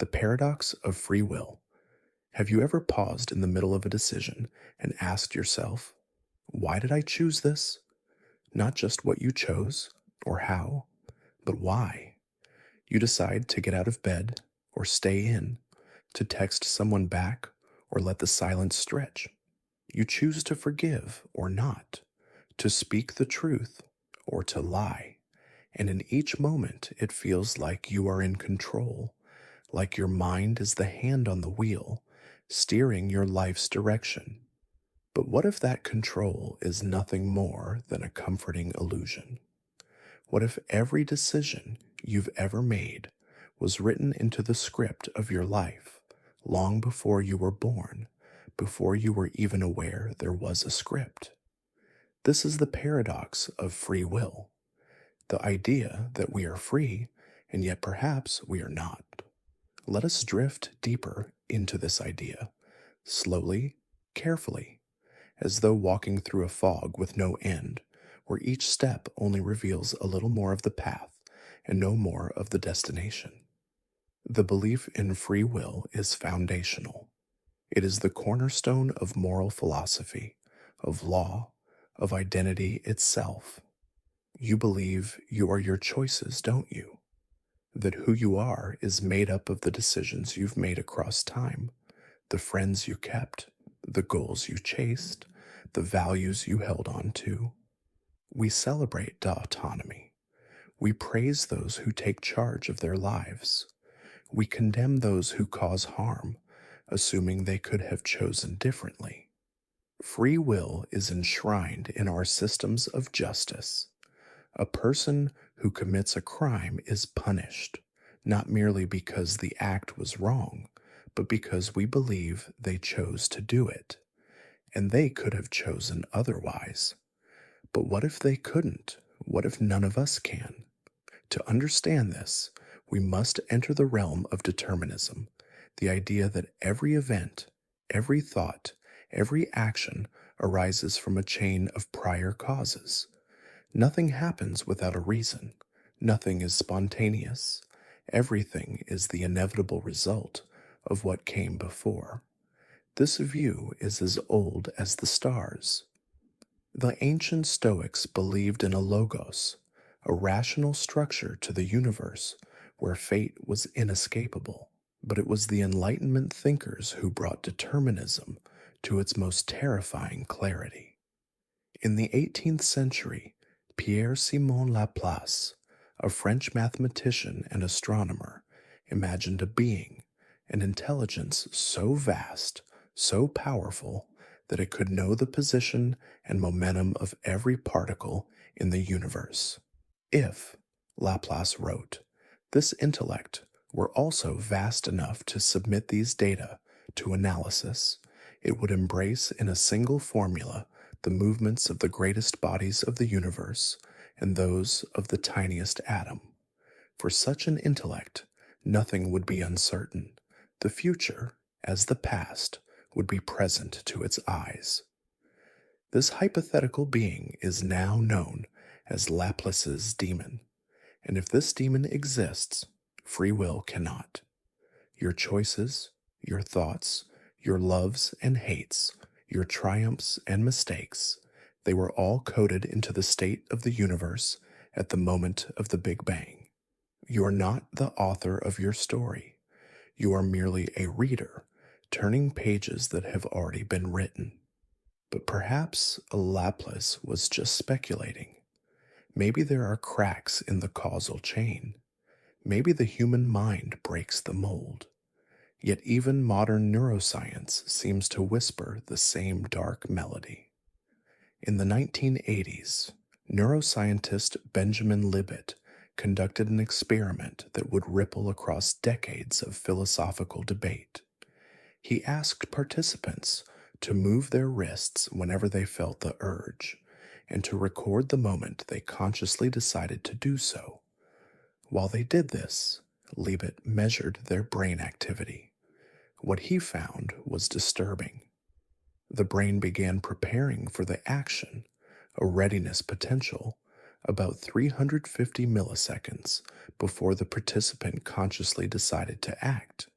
The paradox of free will. Have you ever paused in the middle of a decision and asked yourself, why did I choose this? Not just what you chose or how, but why. You decide to get out of bed or stay in, to text someone back or let the silence stretch. You choose to forgive or not, to speak the truth or to lie. And in each moment, it feels like you are in control, like your mind is the hand on the wheel, steering your life's direction. But what if that control is nothing more than a comforting illusion? What if every decision you've ever made was written into the script of your life long before you were born, before you were even aware there was a script? This is the paradox of free will, the idea that we are free and yet perhaps we are not. Let us drift deeper into this idea, slowly, carefully, as though walking through a fog with no end, where each step only reveals a little more of the path and no more of the destination. The belief in free will is foundational. It is the cornerstone of moral philosophy, of law, of identity itself. You believe you are your choices, don't you? That who you are is made up of the decisions you've made across time, the friends you kept, the goals you chased, the values you held on to. We celebrate autonomy. We praise those who take charge of their lives. We condemn those who cause harm, assuming they could have chosen differently. Free will is enshrined in our systems of justice. A person who commits a crime is punished, not merely because the act was wrong, but because we believe they chose to do it. And they could have chosen otherwise. But what if they couldn't? What if none of us can? To understand this, we must enter the realm of determinism, the idea that every event, every thought, every action arises from a chain of prior causes. Nothing happens without a reason. Nothing is spontaneous. Everything is the inevitable result of what came before. This view is as old as the stars. The ancient Stoics believed in a logos, a rational structure to the universe where fate was inescapable. But it was the Enlightenment thinkers who brought determinism to its most terrifying clarity. In the 18th century, Pierre-Simon Laplace, a French mathematician and astronomer, imagined a being, an intelligence so vast, so powerful, that it could know the position and momentum of every particle in the universe. If, Laplace wrote, this intellect were also vast enough to submit these data to analysis, it would embrace in a single formula the movements of the greatest bodies of the universe and those of the tiniest atom. For such an intellect, nothing would be uncertain. The future, as the past, would be present to its eyes. This hypothetical being is now known as Laplace's demon, and if this demon exists, free will cannot. Your choices, your thoughts, your loves and hates, your triumphs and mistakes, they were all coded into the state of the universe at the moment of the Big Bang. You are not the author of your story. You are merely a reader, turning pages that have already been written. But perhaps Laplace was just speculating. Maybe there are cracks in the causal chain. Maybe the human mind breaks the mold. Yet even modern neuroscience seems to whisper the same dark melody. In the 1980s, neuroscientist Benjamin Libet conducted an experiment that would ripple across decades of philosophical debate. He asked participants to move their wrists whenever they felt the urge, and to record the moment they consciously decided to do so. While they did this, Libet measured their brain activity. What he found was disturbing. The brain began preparing for the action, a readiness potential, about 350 milliseconds before the participant consciously decided to act.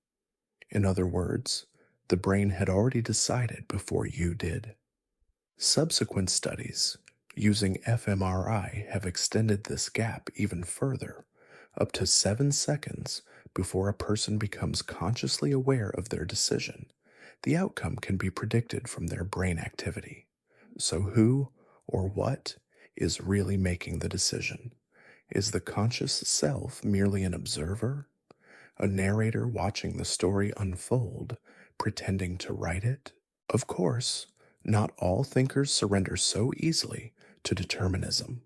In other words, the brain had already decided before you did. Subsequent studies using fMRI have extended this gap even further, up to 7 seconds before a person becomes consciously aware of their decision. The outcome can be predicted from their brain activity. So, who or what is really making the decision? Is the conscious self merely an observer, a narrator watching the story unfold, pretending to write it? Of course, not all thinkers surrender so easily to determinism.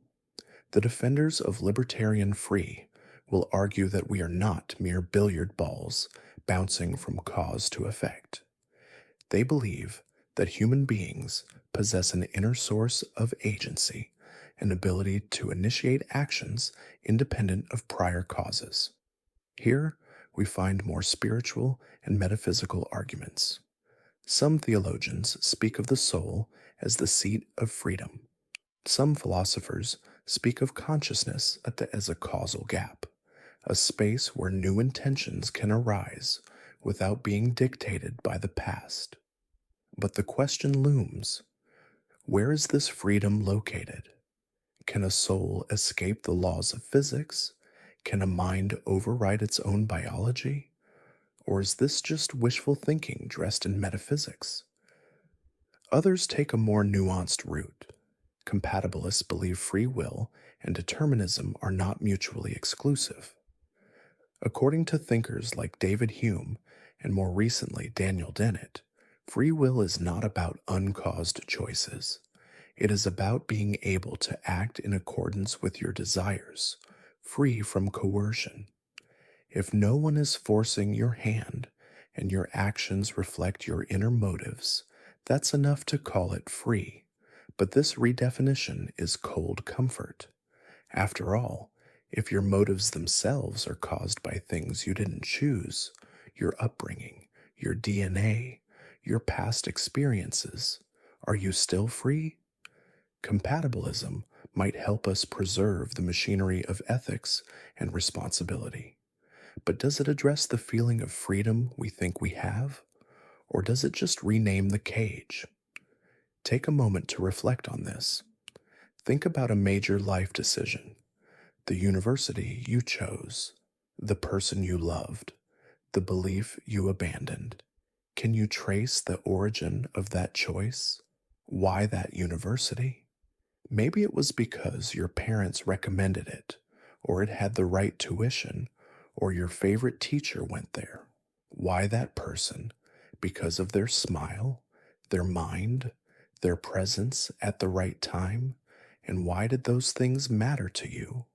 The defenders of libertarian free will argue that we are not mere billiard balls bouncing from cause to effect. They believe that human beings possess an inner source of agency, an ability to initiate actions independent of prior causes. Here, we find more spiritual and metaphysical arguments. Some theologians speak of the soul as the seat of freedom. Some philosophers speak of consciousness as a causal gap, a space where new intentions can arise without being dictated by the past. But the question looms, where is this freedom located? Can a soul escape the laws of physics? Can a mind override its own biology? Or is this just wishful thinking dressed in metaphysics? Others take a more nuanced route. Compatibilists believe free will and determinism are not mutually exclusive. According to thinkers like David Hume and more recently Daniel Dennett, free will is not about uncaused choices. It is about being able to act in accordance with your desires, free from coercion. If no one is forcing your hand and your actions reflect your inner motives, that's enough to call it free. But this redefinition is cold comfort. After all, if your motives themselves are caused by things you didn't choose, your upbringing, your DNA, your past experiences, are you still free? Compatibilism might help us preserve the machinery of ethics and responsibility. But does it address the feeling of freedom we think we have? Or does it just rename the cage? Take a moment to reflect on this. Think about a major life decision, the university you chose, the person you loved, the belief you abandoned. Can you trace the origin of that choice? Why that university? Maybe it was because your parents recommended it, or it had the right tuition, or your favorite teacher went there. Why that person? Because of their smile, their mind, their presence at the right time? And why did those things matter to you?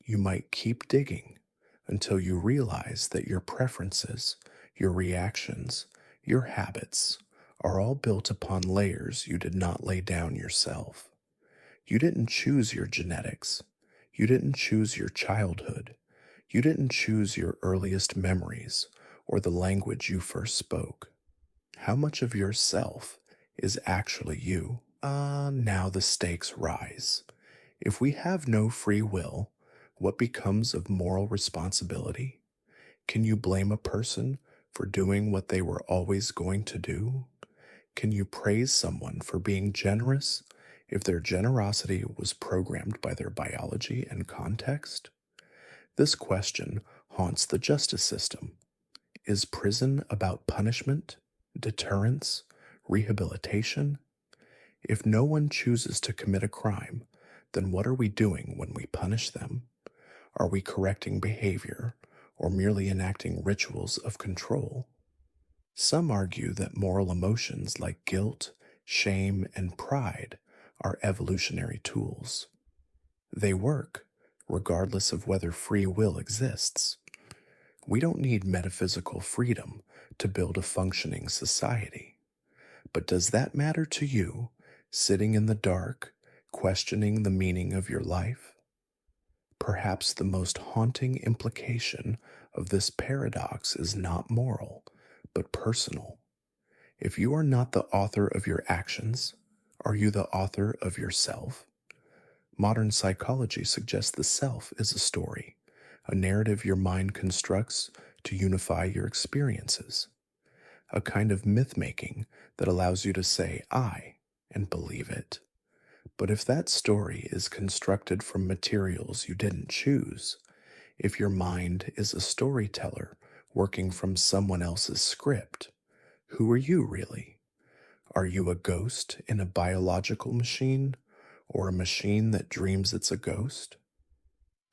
You might keep digging until you realize that your preferences, your reactions, your habits are all built upon layers you did not lay down yourself. You didn't choose your genetics. You didn't choose your childhood. You didn't choose your earliest memories or the language you first spoke. How much of yourself is actually you? Now the stakes rise. If we have no free will, what becomes of moral responsibility? Can you blame a person for doing what they were always going to do? Can you praise someone for being generous if their generosity was programmed by their biology and context? This question haunts the justice system. Is prison about punishment, deterrence, rehabilitation? If no one chooses to commit a crime, then what are we doing when we punish them? Are we correcting behavior or merely enacting rituals of control? Some argue that moral emotions like guilt, shame, and pride are evolutionary tools. They work regardless of whether free will exists. We don't need metaphysical freedom to build a functioning society. But does that matter to you, sitting in the dark, questioning the meaning of your life? Perhaps the most haunting implication of this paradox is not moral, but personal. If you are not the author of your actions, are you the author of yourself? Modern psychology suggests the self is a story, a narrative your mind constructs to unify your experiences. a kind of myth making that allows you to say I and believe it. But if that story is constructed from materials you didn't choose, if your mind is a storyteller working from someone else's script, who are you really? Are you a ghost in a biological machine, or a machine that dreams it's a ghost?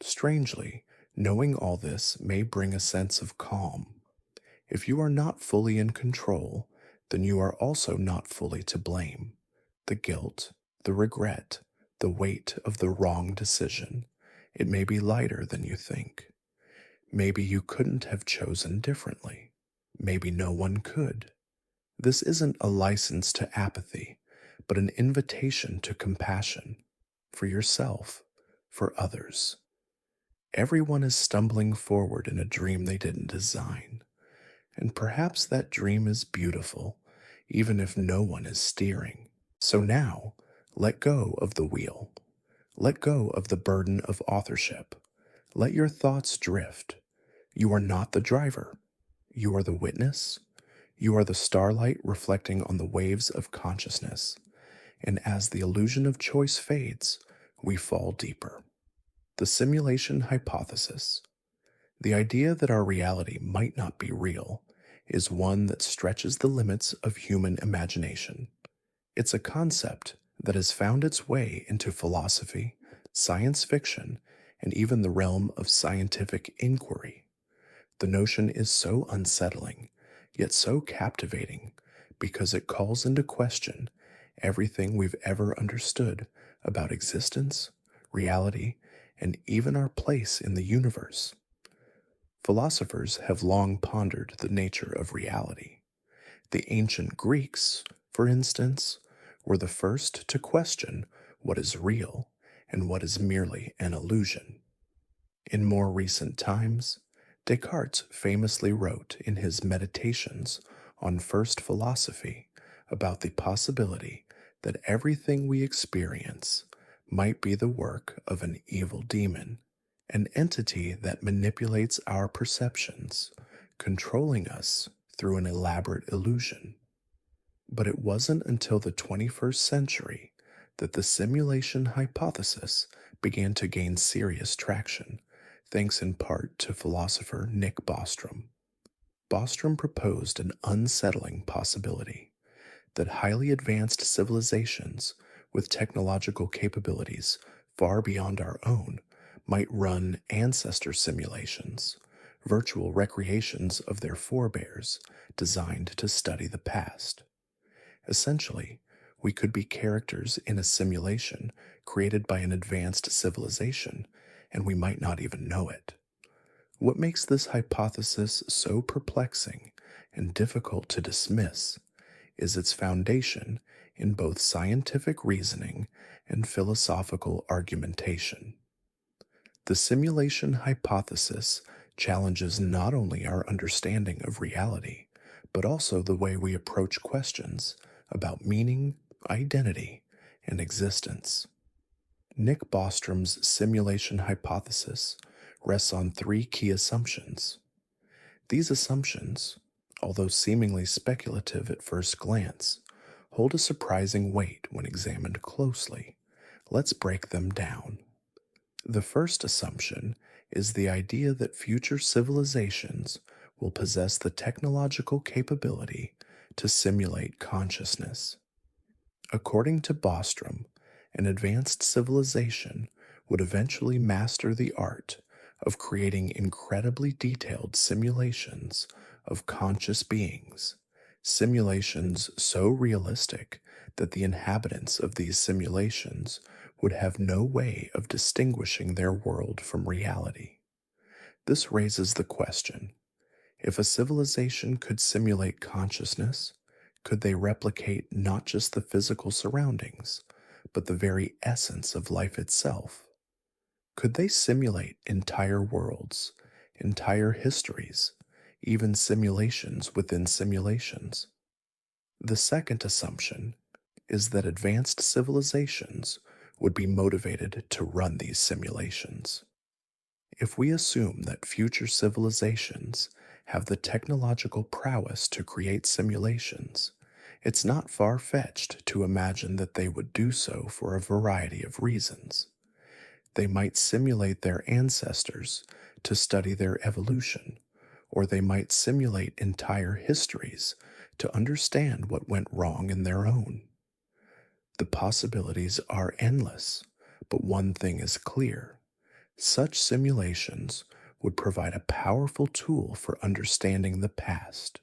Strangely, knowing all this may bring a sense of calm. If you are not fully in control, then you are also not fully to blame. The guilt, the regret, the weight of the wrong decision, it may be lighter than you think. Maybe you couldn't have chosen differently. Maybe no one could. This isn't a license to apathy, but an invitation to compassion for yourself, for others. Everyone is stumbling forward in a dream they didn't design, and perhaps that dream is beautiful, even if no one is steering. So now, let go of the wheel. Let go of the burden of authorship. Let your thoughts drift. You are not the driver. You are the witness. You are the starlight reflecting on the waves of consciousness. And as the illusion of choice fades, we fall deeper. The simulation hypothesis, the idea that our reality might not be real, is one that stretches the limits of human imagination. It's a concept that has found its way into philosophy, science fiction, and even the realm of scientific inquiry. The notion is so unsettling, yet so captivating, because it calls into question everything we've ever understood about existence, reality, and even our place in the universe. Philosophers have long pondered the nature of reality. The ancient Greeks, for instance, were the first to question what is real and what is merely an illusion. In more recent times, Descartes famously wrote in his Meditations on First Philosophy about the possibility that everything we experience might be the work of an evil demon, an entity that manipulates our perceptions, controlling us through an elaborate illusion. But it wasn't until the 21st century that the simulation hypothesis began to gain serious traction, thanks in part to philosopher Nick Bostrom. Bostrom proposed an unsettling possibility that highly advanced civilizations with technological capabilities far beyond our own might run ancestor simulations, virtual recreations of their forebears designed to study the past. Essentially, we could be characters in a simulation created by an advanced civilization, and we might not even know it. What makes this hypothesis so perplexing and difficult to dismiss is its foundation in both scientific reasoning and philosophical argumentation. The simulation hypothesis challenges not only our understanding of reality, but also the way we approach questions about meaning, identity, and existence. Nick Bostrom's simulation hypothesis rests on three key assumptions. These assumptions, although seemingly speculative at first glance, hold a surprising weight when examined closely. Let's break them down. The first assumption is the idea that future civilizations will possess the technological capability to simulate consciousness. According to Bostrom, an advanced civilization would eventually master the art of creating incredibly detailed simulations of conscious beings, simulations so realistic that the inhabitants of these simulations would have no way of distinguishing their world from reality. This raises the question, if a civilization could simulate consciousness, could they replicate not just the physical surroundings, but the very essence of life itself? Could they simulate entire worlds, entire histories, even simulations within simulations? The second assumption is that advanced civilizations would be motivated to run these simulations. If we assume that future civilizations have the technological prowess to create simulations, it's not far-fetched to imagine that they would do so for a variety of reasons. They might simulate their ancestors to study their evolution, or they might simulate entire histories to understand what went wrong in their own. The possibilities are endless, but one thing is clear. Such simulations would provide a powerful tool for understanding the past,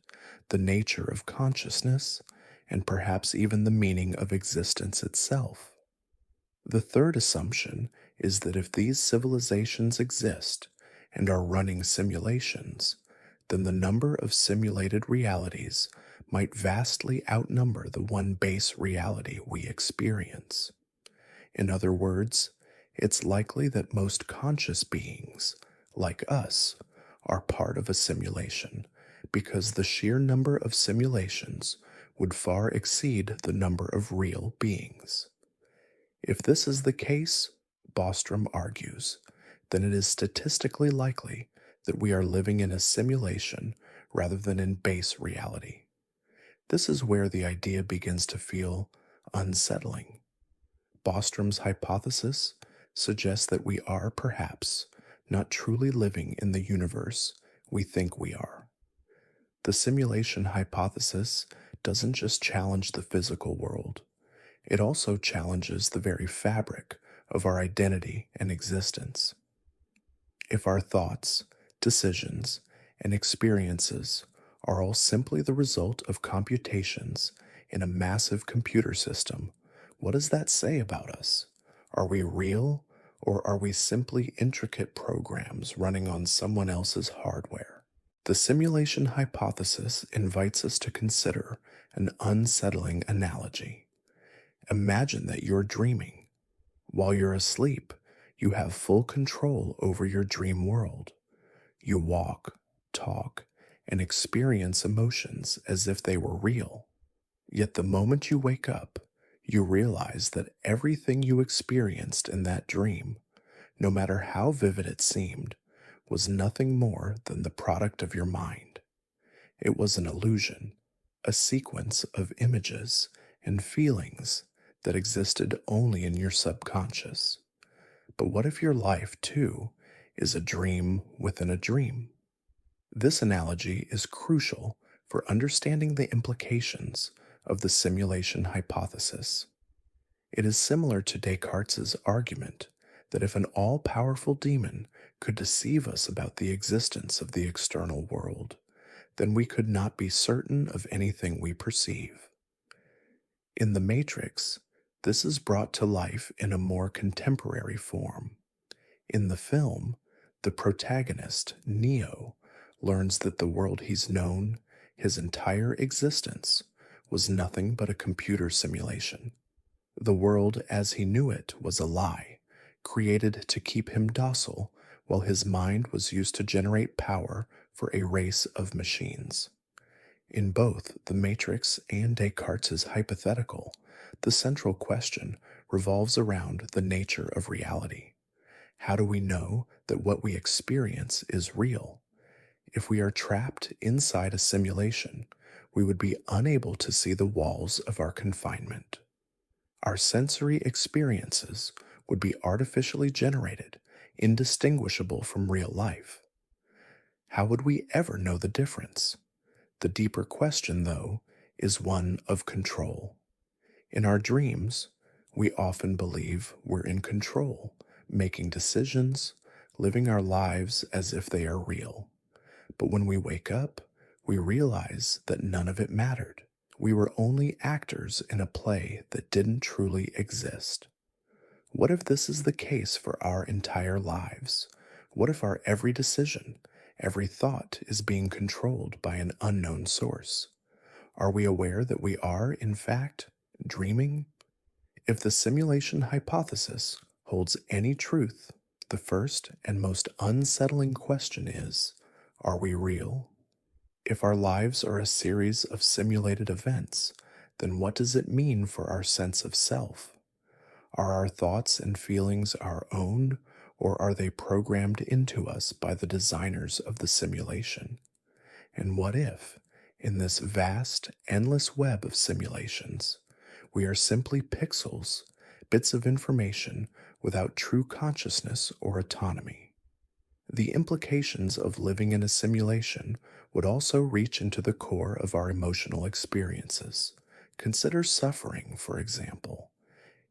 the nature of consciousness, and perhaps even the meaning of existence itself. The third assumption is that if these civilizations exist and are running simulations, then the number of simulated realities might vastly outnumber the one base reality we experience. In other words, it's likely that most conscious beings, like us, are part of a simulation because the sheer number of simulations would far exceed the number of real beings. If this is the case, Bostrom argues, then it is statistically likely that we are living in a simulation rather than in base reality. This is where the idea begins to feel unsettling. Bostrom's hypothesis suggests that we are perhaps not truly living in the universe we think we are. The simulation hypothesis doesn't just challenge the physical world, it also challenges the very fabric of our identity and existence. If our thoughts, decisions, and experiences are all simply the result of computations in a massive computer system, what does that say about us? Are we real, or are we simply intricate programs running on someone else's hardware? The simulation hypothesis invites us to consider an unsettling analogy. Imagine that you're dreaming. While you're asleep, you have full control over your dream world. You walk, talk, and experience emotions as if they were real. Yet the moment you wake up, you realize that everything you experienced in that dream, no matter how vivid it seemed, was nothing more than the product of your mind. It was an illusion, a sequence of images and feelings that existed only in your subconscious. But what if your life, too, is a dream within a dream? This analogy is crucial for understanding the implications of the simulation hypothesis. It is similar to Descartes' argument that if an all-powerful demon could deceive us about the existence of the external world, then we could not be certain of anything we perceive. In The Matrix, this is brought to life in a more contemporary form. In the film, the protagonist, Neo, learns that the world he's known, his entire existence, was nothing but a computer simulation. The world as he knew it was a lie, created to keep him docile while his mind was used to generate power for a race of machines. In both The Matrix and Descartes' hypothetical, the central question revolves around the nature of reality. How do we know that what we experience is real? If we are trapped inside a simulation, we would be unable to see the walls of our confinement. Our sensory experiences would be artificially generated, indistinguishable from real life. How would we ever know the difference? The deeper question, though, is one of control. In our dreams, we often believe we're in control, making decisions, living our lives as if they are real. But when we wake up, we realize that none of it mattered. We were only actors in a play that didn't truly exist. What if this is the case for our entire lives? What if our every decision, every thought is being controlled by an unknown source? Are we aware that we are, in fact, dreaming? If the simulation hypothesis holds any truth, the first and most unsettling question is, are we real? If our lives are a series of simulated events, then what does it mean for our sense of self? Are our thoughts and feelings our own, or are they programmed into us by the designers of the simulation? And what if, in this vast, endless web of simulations, we are simply pixels, bits of information without true consciousness or autonomy? The implications of living in a simulation would also reach into the core of our emotional experiences. Consider suffering, for example.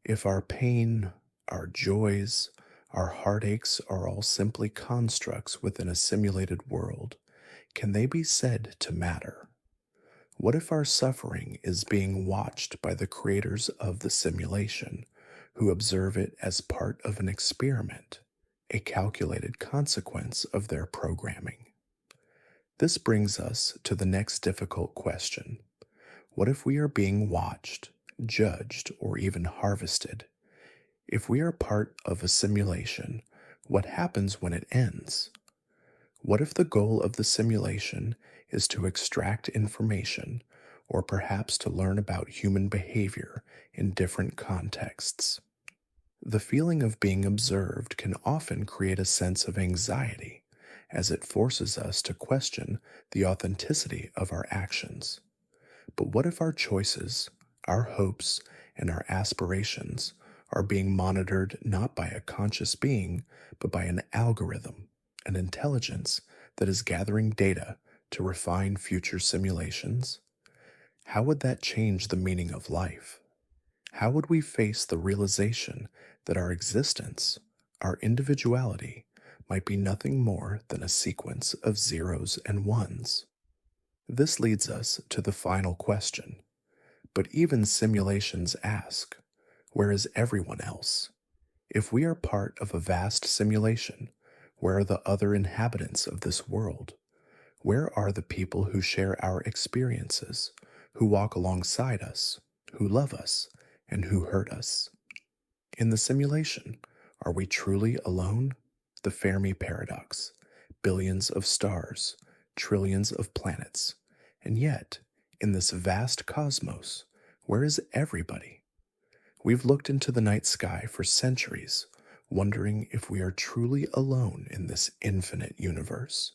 If our pain, our joys, our heartaches are all simply constructs within a simulated world, can they be said to matter? What if our suffering is being watched by the creators of the simulation, who observe it as part of an experiment, a calculated consequence of their programming? This brings us to the next difficult question. What if we are being watched, judged, or even harvested? If we are part of a simulation, what happens when it ends? What if the goal of the simulation is to extract information, or perhaps to learn about human behavior in different contexts? The feeling of being observed can often create a sense of anxiety, as it forces us to question the authenticity of our actions. But what if our choices, our hopes, and our aspirations are being monitored not by a conscious being, but by an algorithm, an intelligence that is gathering data to refine future simulations? How would that change the meaning of life? How would we face the realization that our existence, our individuality, might be nothing more than a sequence of zeros and ones? This leads us to the final question. But even simulations ask, where is everyone else? If we are part of a vast simulation, where are the other inhabitants of this world? Where are the people who share our experiences, who walk alongside us, who love us, and who hurt us? In the simulation, are we truly alone? The Fermi paradox. Billions of stars, trillions of planets. And yet, in this vast cosmos, where is everybody? We've looked into the night sky for centuries, wondering if we are truly alone in this infinite universe.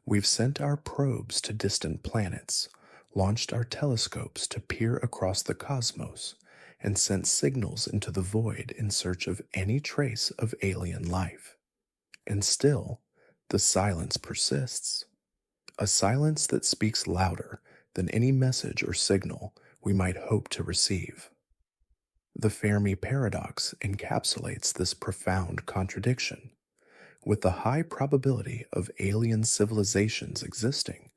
We've sent our probes to distant planets, launched our telescopes to peer across the cosmos, and sent signals into the void in search of any trace of alien life. And still, the silence persists. A silence that speaks louder than any message or signal we might hope to receive. The Fermi paradox encapsulates this profound contradiction. With the high probability of alien civilizations existing,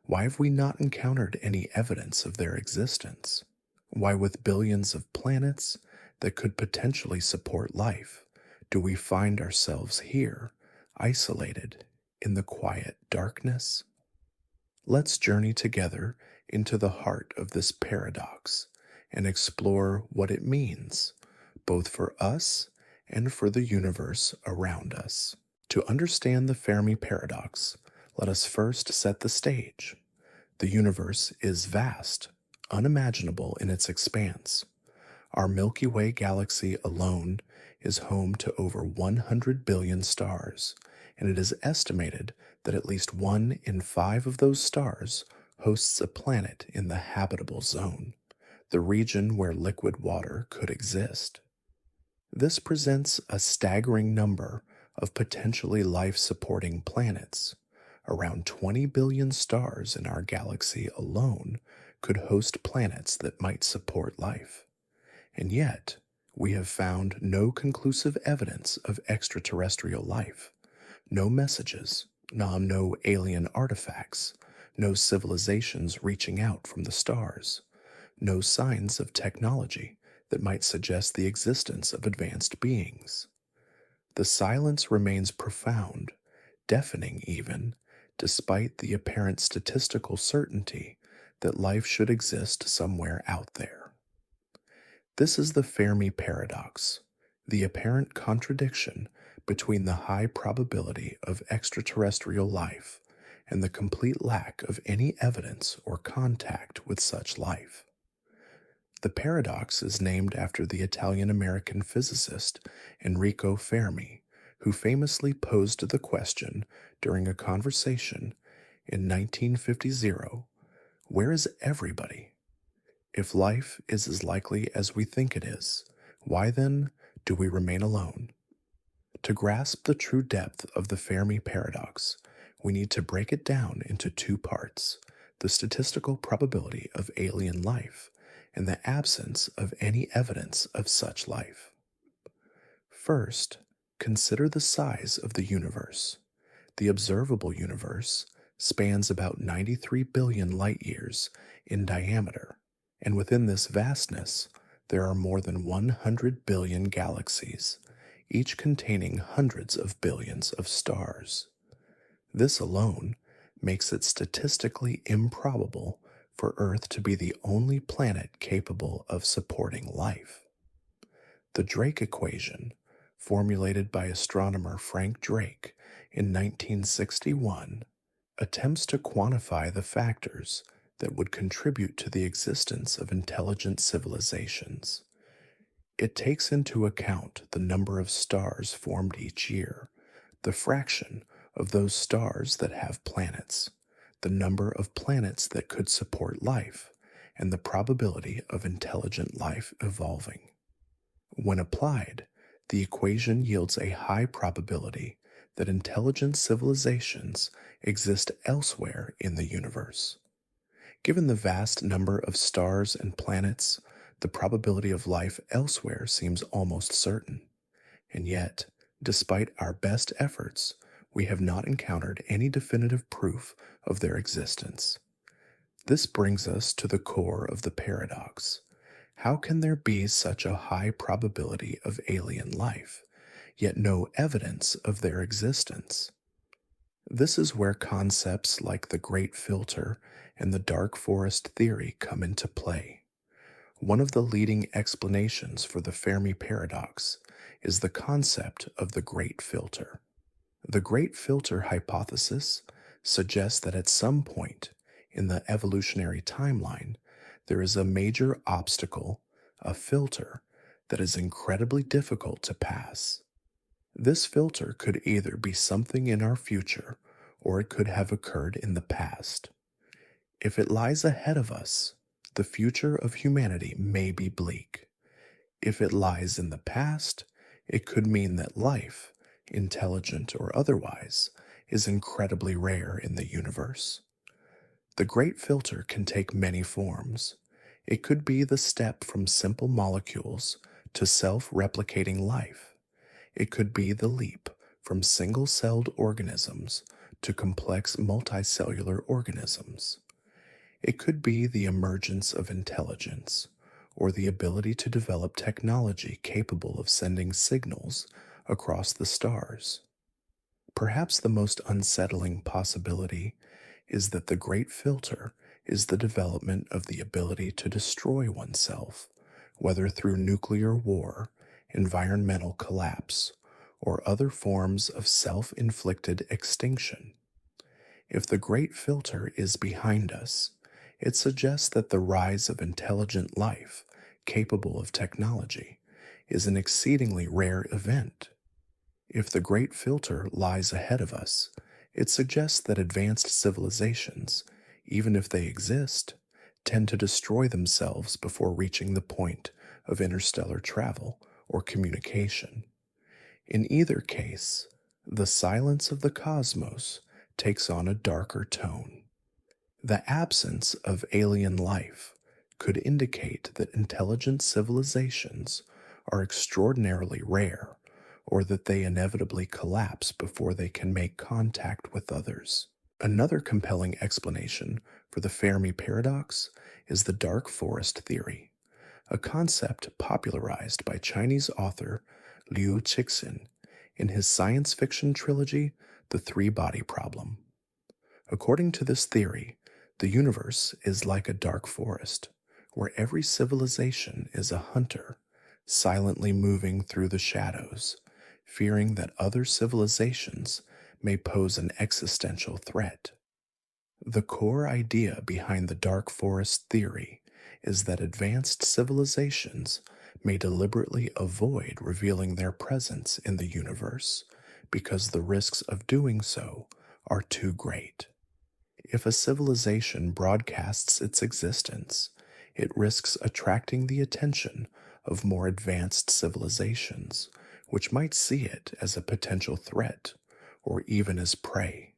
why have we not encountered any evidence of their existence? Why, with billions of planets that could potentially support life, do we find ourselves here, isolated in the quiet darkness? Let's journey together into the heart of this paradox and explore what it means, both for us and for the universe around us. To understand the Fermi paradox, let us first set the stage. The universe is vast, unimaginable in its expanse. Our Milky Way galaxy alone is home to over 100 billion stars, and it is estimated that at least 1 in 5 of those stars hosts a planet in the habitable zone, the region where liquid water could exist. This presents a staggering number of potentially life-supporting planets. Around 20 billion stars in our galaxy alone could host planets that might support life. And yet, we have found no conclusive evidence of extraterrestrial life, no messages, no alien artifacts, no civilizations reaching out from the stars, no signs of technology that might suggest the existence of advanced beings. The silence remains profound, deafening even, despite the apparent statistical certainty that life should exist somewhere out there. This is the Fermi paradox, the apparent contradiction between the high probability of extraterrestrial life and the complete lack of any evidence or contact with such life. The paradox is named after the Italian-American physicist Enrico Fermi, who famously posed the question during a conversation in 1950, where is everybody? If life is as likely as we think it is, why then do we remain alone? To grasp the true depth of the Fermi paradox, we need to break it down into two parts: the statistical probability of alien life and the absence of any evidence of such life. First, consider the size of the universe. The observable universe spans about 93 billion light years in diameter, and within this vastness, there are more than 100 billion galaxies, each containing hundreds of billions of stars. This alone makes it statistically improbable for Earth to be the only planet capable of supporting life. The Drake equation, formulated by astronomer Frank Drake in 1961, attempts to quantify the factors that would contribute to the existence of intelligent civilizations. It takes into account the number of stars formed each year, the fraction of those stars that have planets, the number of planets that could support life, and the probability of intelligent life evolving. When applied, the equation yields a high probability that intelligent civilizations exist elsewhere in the universe. Given the vast number of stars and planets, the probability of life elsewhere seems almost certain. And yet, despite our best efforts, we have not encountered any definitive proof of their existence. This brings us to the core of the paradox. How can there be such a high probability of alien life, yet no evidence of their existence? This is where concepts like the Great Filter and the Dark Forest theory come into play. One of the leading explanations for the Fermi paradox is the concept of the Great Filter. The Great Filter hypothesis suggests that at some point in the evolutionary timeline, there is a major obstacle, a filter, that is incredibly difficult to pass. This filter could either be something in our future or it could have occurred in the past. If it lies ahead of us, the future of humanity may be bleak. If it lies in the past, it could mean that life, intelligent or otherwise, is incredibly rare in the universe. The Great Filter can take many forms. It could be the step from simple molecules to self-replicating life. It could be the leap from single-celled organisms to complex multicellular organisms. It could be the emergence of intelligence, or the ability to develop technology capable of sending signals across the stars. Perhaps the most unsettling possibility is that the Great Filter is the development of the ability to destroy oneself, whether through nuclear war, environmental collapse, or other forms of self-inflicted extinction. If the Great Filter is behind us, it suggests that the rise of intelligent life, capable of technology, is an exceedingly rare event. If the Great Filter lies ahead of us, it suggests that advanced civilizations, even if they exist, tend to destroy themselves before reaching the point of interstellar travel or communication. In either case, the silence of the cosmos takes on a darker tone. The absence of alien life could indicate that intelligent civilizations are extraordinarily rare, or that they inevitably collapse before they can make contact with others. Another compelling explanation for the Fermi paradox is the dark forest theory, a concept popularized by Chinese author Liu Cixin in his science fiction trilogy, The Three-Body Problem. According to this theory, the universe is like a dark forest, where every civilization is a hunter, silently moving through the shadows, fearing that other civilizations may pose an existential threat. The core idea behind the dark forest theory is that advanced civilizations may deliberately avoid revealing their presence in the universe because the risks of doing so are too great. If a civilization broadcasts its existence, it risks attracting the attention of more advanced civilizations, which might see it as a potential threat or even as prey.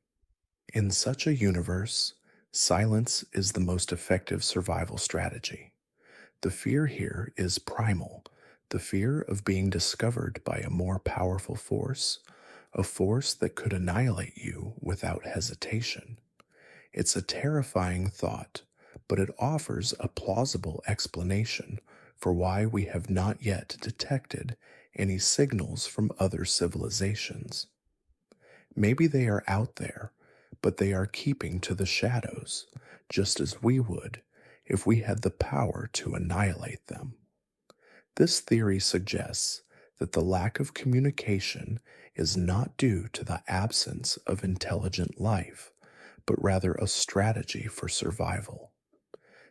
In such a universe, silence is the most effective survival strategy. The fear here is primal, the fear of being discovered by a more powerful force, a force that could annihilate you without hesitation. It's a terrifying thought, but it offers a plausible explanation for why we have not yet detected any signals from other civilizations. Maybe they are out there, but they are keeping to the shadows, just as we would if we had the power to annihilate them. This theory suggests that the lack of communication is not due to the absence of intelligent life, but rather a strategy for survival.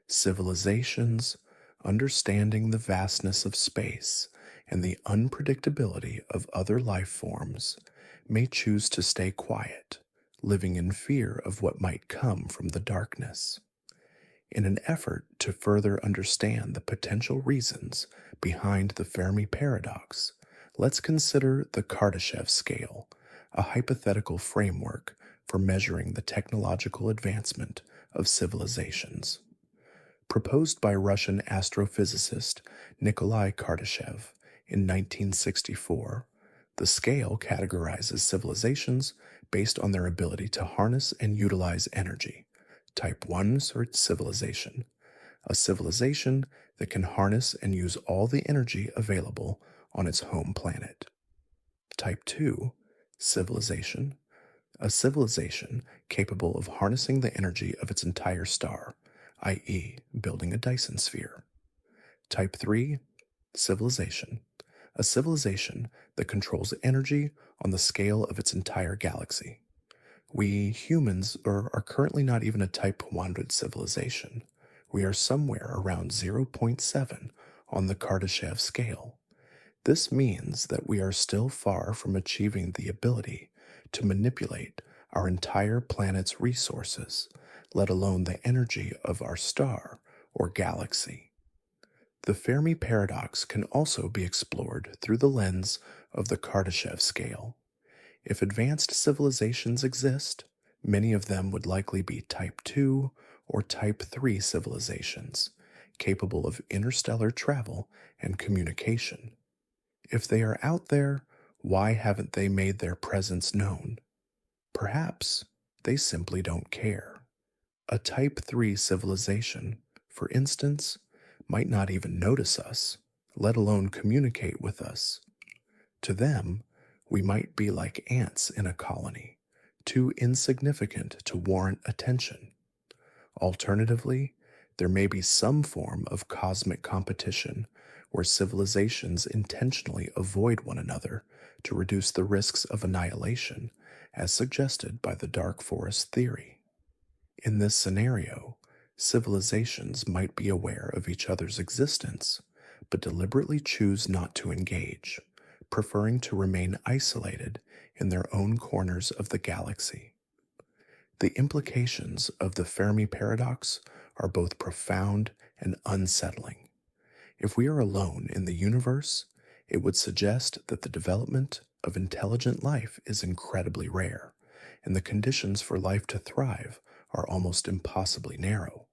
Civilizations, understanding the vastness of space and the unpredictability of other life forms, may choose to stay quiet, living in fear of what might come from the darkness. In an effort to further understand the potential reasons behind the Fermi paradox, let's consider the Kardashev scale, a hypothetical framework for measuring the technological advancement of civilizations. Proposed by Russian astrophysicist Nikolai Kardashev in 1964, the scale categorizes civilizations based on their ability to harness and utilize energy. Type 1 civilization, a civilization that can harness and use all the energy available on its home planet. Type 2 civilization, a civilization capable of harnessing the energy of its entire star, i.e., building a Dyson sphere. Type 3 civilization, a civilization that controls energy on the scale of its entire galaxy. We humans are currently not even a Type 100 civilization. We are somewhere around zero point 0.7 on the Kardashev scale. This means that we are still far from achieving the ability to manipulate our entire planet's resources, let alone the energy of our star or galaxy. The Fermi paradox can also be explored through the lens of the Kardashev scale. If advanced civilizations exist, many of them would likely be Type 2 or Type 3 civilizations, capable of interstellar travel and communication. If they are out there, why haven't they made their presence known? Perhaps they simply don't care. A Type 3 civilization, for instance, might not even notice us, let alone communicate with us. To them, we might be like ants in a colony, too insignificant to warrant attention. Alternatively, there may be some form of cosmic competition where civilizations intentionally avoid one another to reduce the risks of annihilation, as suggested by the dark forest theory. In this scenario, civilizations might be aware of each other's existence, but deliberately choose not to engage, preferring to remain isolated in their own corners of the galaxy. The implications of the Fermi paradox are both profound and unsettling. If we are alone in the universe, it would suggest that the development of intelligent life is incredibly rare, and the conditions for life to thrive are almost impossibly narrow.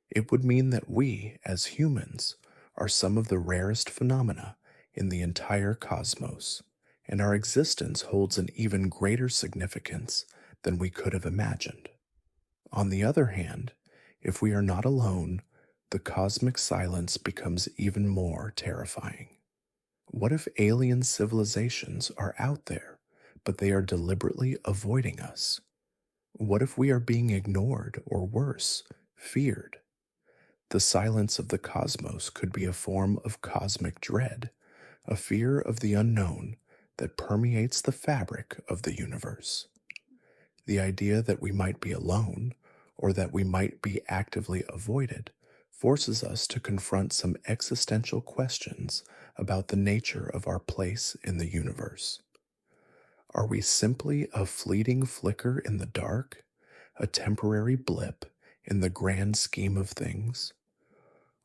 It would mean that we, as humans, are some of the rarest phenomena in the entire cosmos, and our existence holds an even greater significance than we could have imagined. On the other hand, if we are not alone, the cosmic silence becomes even more terrifying. What if alien civilizations are out there, but they are deliberately avoiding us? What if we are being ignored or worse, feared? The silence of the cosmos could be a form of cosmic dread, a fear of the unknown that permeates the fabric of the universe. The idea that we might be alone, or that we might be actively avoided, forces us to confront some existential questions about the nature of our place in the universe. Are we simply a fleeting flicker in the dark, a temporary blip in the grand scheme of things?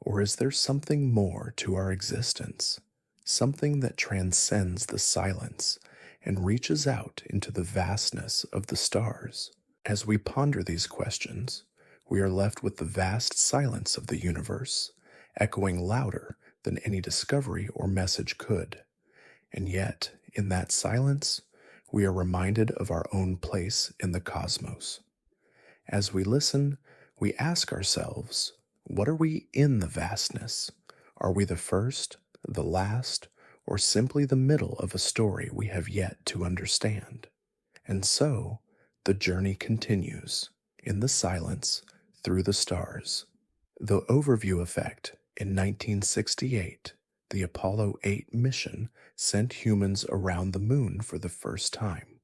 Or is there something more to our existence, something that transcends the silence and reaches out into the vastness of the stars? As we ponder these questions, we are left with the vast silence of the universe, echoing louder than any discovery or message could. And yet, in that silence, we are reminded of our own place in the cosmos. As we listen, we ask ourselves, what are we in the vastness? Are we the first, the last, or simply the middle of a story we have yet to understand? And so, the journey continues, in the silence, through the stars. The overview effect in 1968, the Apollo 8 mission sent humans around the moon for the first time.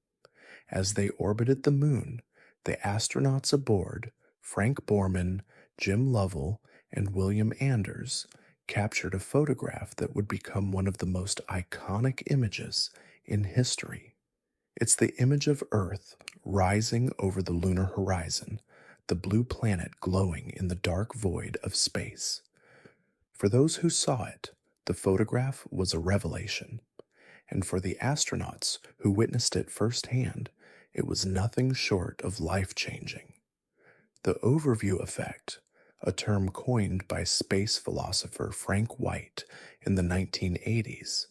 As they orbited the moon, the astronauts aboard, Frank Borman, Jim Lovell, and William Anders, captured a photograph that would become one of the most iconic images in history. It's the image of Earth rising over the lunar horizon, the blue planet glowing in the dark void of space. For those who saw it, the photograph was a revelation, and for the astronauts who witnessed it firsthand, it was nothing short of life-changing. The overview effect, a term coined by space philosopher Frank White in the 1980s,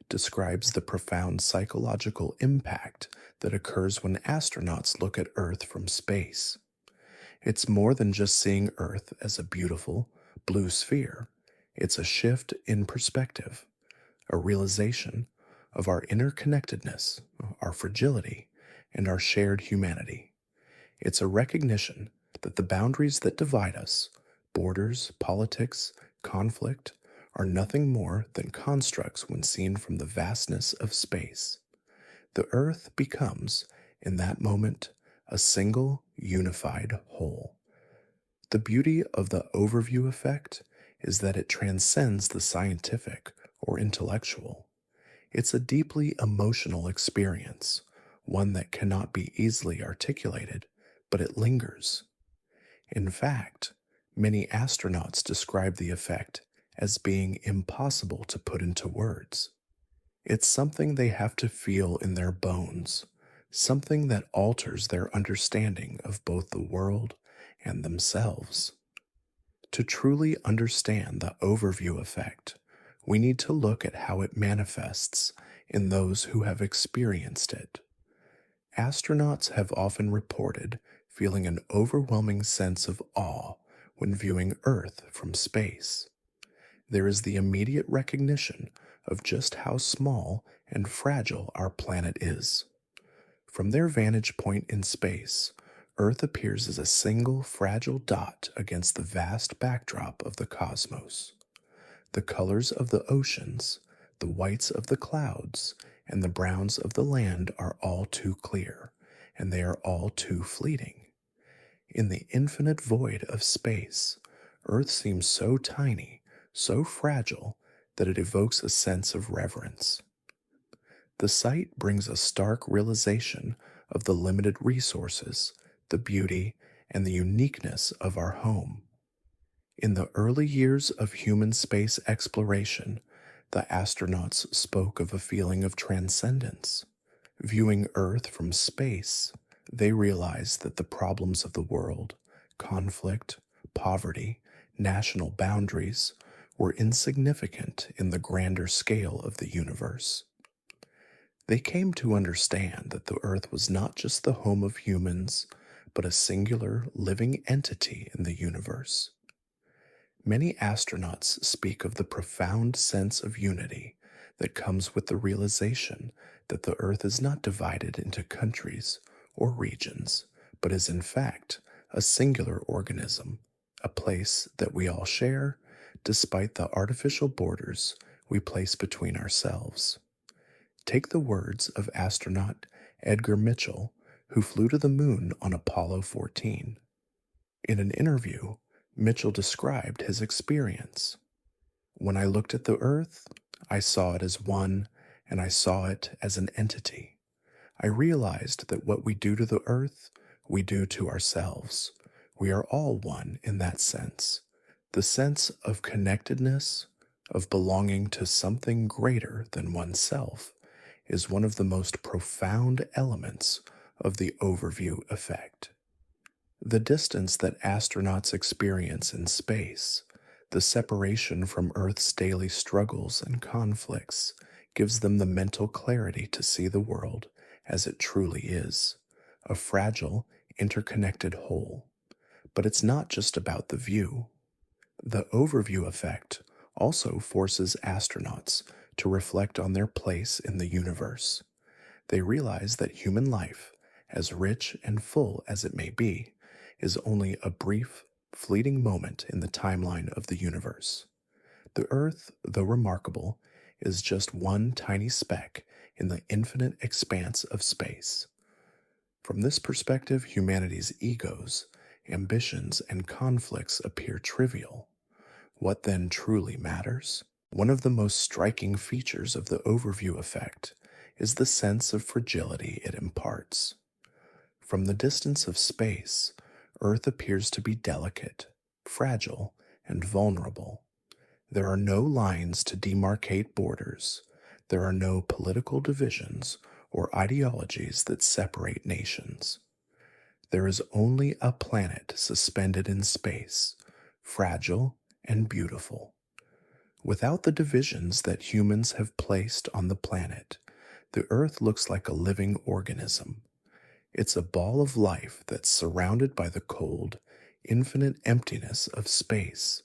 describes the profound psychological impact that occurs when astronauts look at Earth from space. It's more than just seeing Earth as a beautiful, blue sphere. It's a shift in perspective, a realization of our interconnectedness, our fragility, and our shared humanity. It's a recognition that the boundaries that divide us, borders, politics, conflict, are nothing more than constructs when seen from the vastness of space. The Earth becomes, in that moment, a single, unified whole. The beauty of the overview effect is that it transcends the scientific or intellectual. It's a deeply emotional experience, one that cannot be easily articulated, but it lingers. In fact, many astronauts describe the effect as being impossible to put into words. It's something they have to feel in their bones, something that alters their understanding of both the world and themselves. To truly understand the overview effect, we need to look at how it manifests in those who have experienced it. Astronauts have often reported feeling an overwhelming sense of awe when viewing Earth from space. There is the immediate recognition of just how small and fragile our planet is. From their vantage point in space, Earth appears as a single fragile dot against the vast backdrop of the cosmos. The colors of the oceans, the whites of the clouds, and the browns of the land are all too clear, and they are all too fleeting. In the infinite void of space, Earth seems so tiny, so fragile, that it evokes a sense of reverence. The sight brings a stark realization of the limited resources, the beauty, and the uniqueness of our home. In the early years of human space exploration, the astronauts spoke of a feeling of transcendence. Viewing Earth from space, they realized that the problems of the world, conflict, poverty, national boundaries, were insignificant in the grander scale of the universe. They came to understand that the Earth was not just the home of humans, but a singular living entity in the universe. Many astronauts speak of the profound sense of unity that comes with the realization that the Earth is not divided into countries or regions, but is in fact a singular organism, a place that we all share, despite the artificial borders we place between ourselves. Take the words of astronaut Edgar Mitchell, who flew to the moon on Apollo 14. In an interview, Mitchell described his experience. When I looked at the Earth, I saw it as one, and I saw it as an entity. I realized that what we do to the Earth, we do to ourselves. We are all one in that sense. The sense of connectedness, of belonging to something greater than oneself, is one of the most profound elements of the overview effect. The distance that astronauts experience in space, the separation from Earth's daily struggles and conflicts, gives them the mental clarity to see the world as it truly is, a fragile, interconnected whole. But it's not just about the view. The overview effect also forces astronauts to reflect on their place in the universe. They realize that human life, as rich and full as it may be, is only a brief, fleeting moment in the timeline of the universe. The Earth, though remarkable, is just one tiny speck in the infinite expanse of space. From this perspective, humanity's egos, ambitions, and conflicts appear trivial. What then truly matters? One of the most striking features of the overview effect is the sense of fragility it imparts. From the distance of space, Earth appears to be delicate, fragile, and vulnerable. There are no lines to demarcate borders. There are no political divisions or ideologies that separate nations. There is only a planet suspended in space, fragile and beautiful. Without the divisions that humans have placed on the planet, the Earth looks like a living organism. It's a ball of life that's surrounded by the cold, infinite emptiness of space.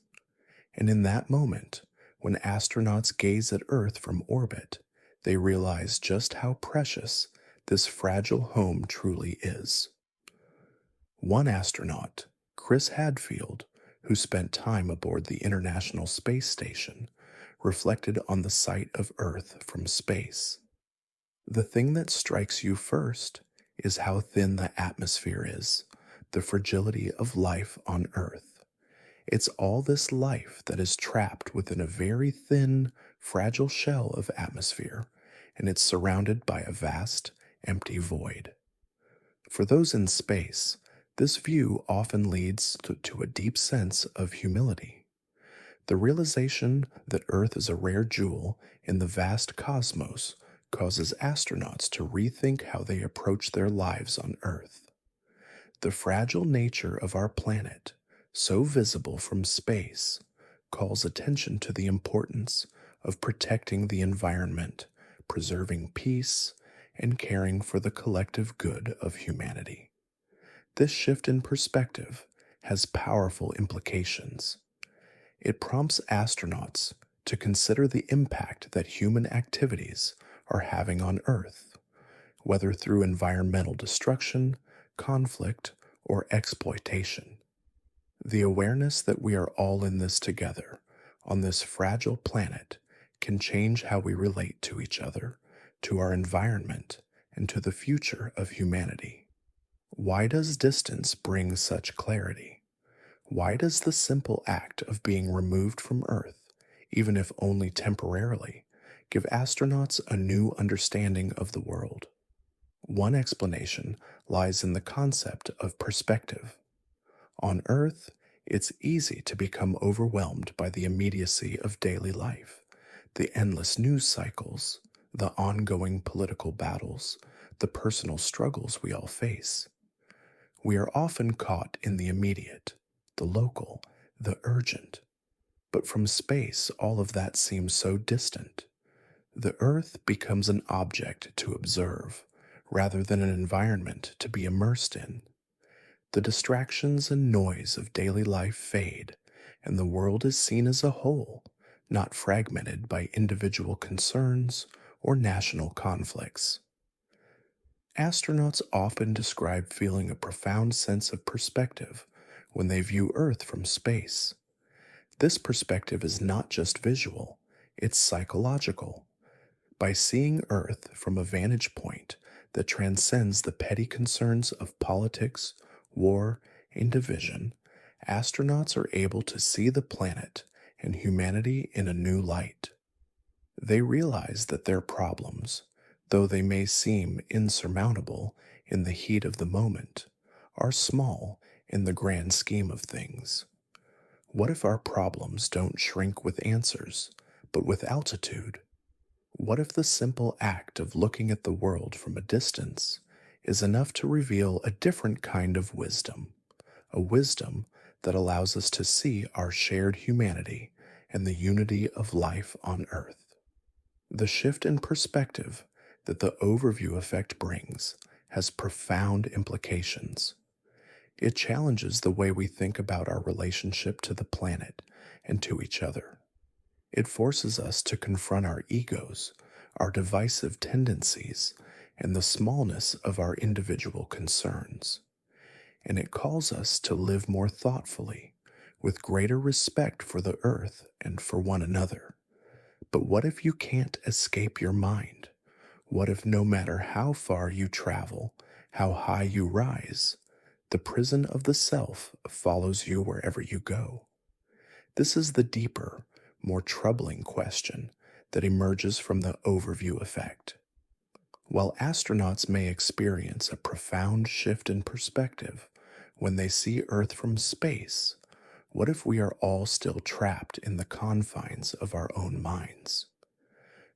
And in that moment, when astronauts gaze at Earth from orbit, they realize just how precious this fragile home truly is. One astronaut, Chris Hadfield, who spent time aboard the International Space Station, reflected on the sight of Earth from space. The thing that strikes you first is how thin the atmosphere is, the fragility of life on Earth. It's all this life that is trapped within a very thin, fragile shell of atmosphere, and it's surrounded by a vast, empty void. For those in space, this view often leads to a deep sense of humility. The realization that Earth is a rare jewel in the vast cosmos causes astronauts to rethink how they approach their lives on Earth. The fragile nature of our planet, so visible from space, calls attention to the importance of protecting the environment, preserving peace, and caring for the collective good of humanity. This shift in perspective has powerful implications. It prompts astronauts to consider the impact that human activities are having on Earth, whether through environmental destruction, conflict, or exploitation. The awareness that we are all in this together, on this fragile planet, can change how we relate to each other, to our environment, and to the future of humanity. Why does distance bring such clarity? Why does the simple act of being removed from Earth, even if only temporarily, give astronauts a new understanding of the world? One explanation lies in the concept of perspective. On Earth, it's easy to become overwhelmed by the immediacy of daily life, the endless news cycles, the ongoing political battles, the personal struggles we all face. We are often caught in the immediate, the local, the urgent. But from space, all of that seems so distant. The Earth becomes an object to observe, rather than an environment to be immersed in. The distractions and noise of daily life fade, and the world is seen as a whole, not fragmented by individual concerns or national conflicts. Astronauts often describe feeling a profound sense of perspective when they view Earth from space. This perspective is not just visual, it's psychological. By seeing Earth from a vantage point that transcends the petty concerns of politics, war, and division, astronauts are able to see the planet and humanity in a new light. They realize that their problems, though they may seem insurmountable in the heat of the moment, are small in the grand scheme of things? What if our problems don't shrink with answers, but with altitude? What if the simple act of looking at the world from a distance is enough to reveal a different kind of wisdom, a wisdom that allows us to see our shared humanity and the unity of life on Earth? The shift in perspective that the overview effect brings has profound implications. It challenges the way we think about our relationship to the planet and to each other. It forces us to confront our egos, our divisive tendencies, and the smallness of our individual concerns. And it calls us to live more thoughtfully, with greater respect for the earth and for one another. But what if you can't escape your mind? What if no matter how far you travel, how high you rise, the prison of the self follows you wherever you go? This is the deeper, more troubling question that emerges from the overview effect. While astronauts may experience a profound shift in perspective when they see Earth from space, what if we are all still trapped in the confines of our own minds?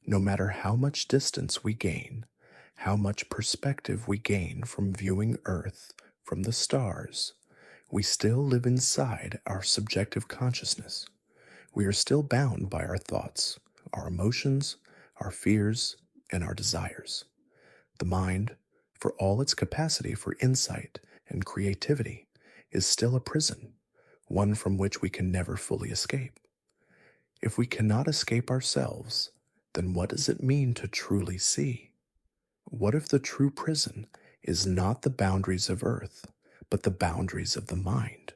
No matter how much distance we gain, how much perspective we gain from viewing Earth from the stars, we still live inside our subjective consciousness. We are still bound by our thoughts, our emotions, our fears, and our desires. The mind, for all its capacity for insight and creativity, is still a prison, one from which we can never fully escape. If we cannot escape ourselves, then what does it mean to truly see? What if the true prison is not the boundaries of Earth, but the boundaries of the mind?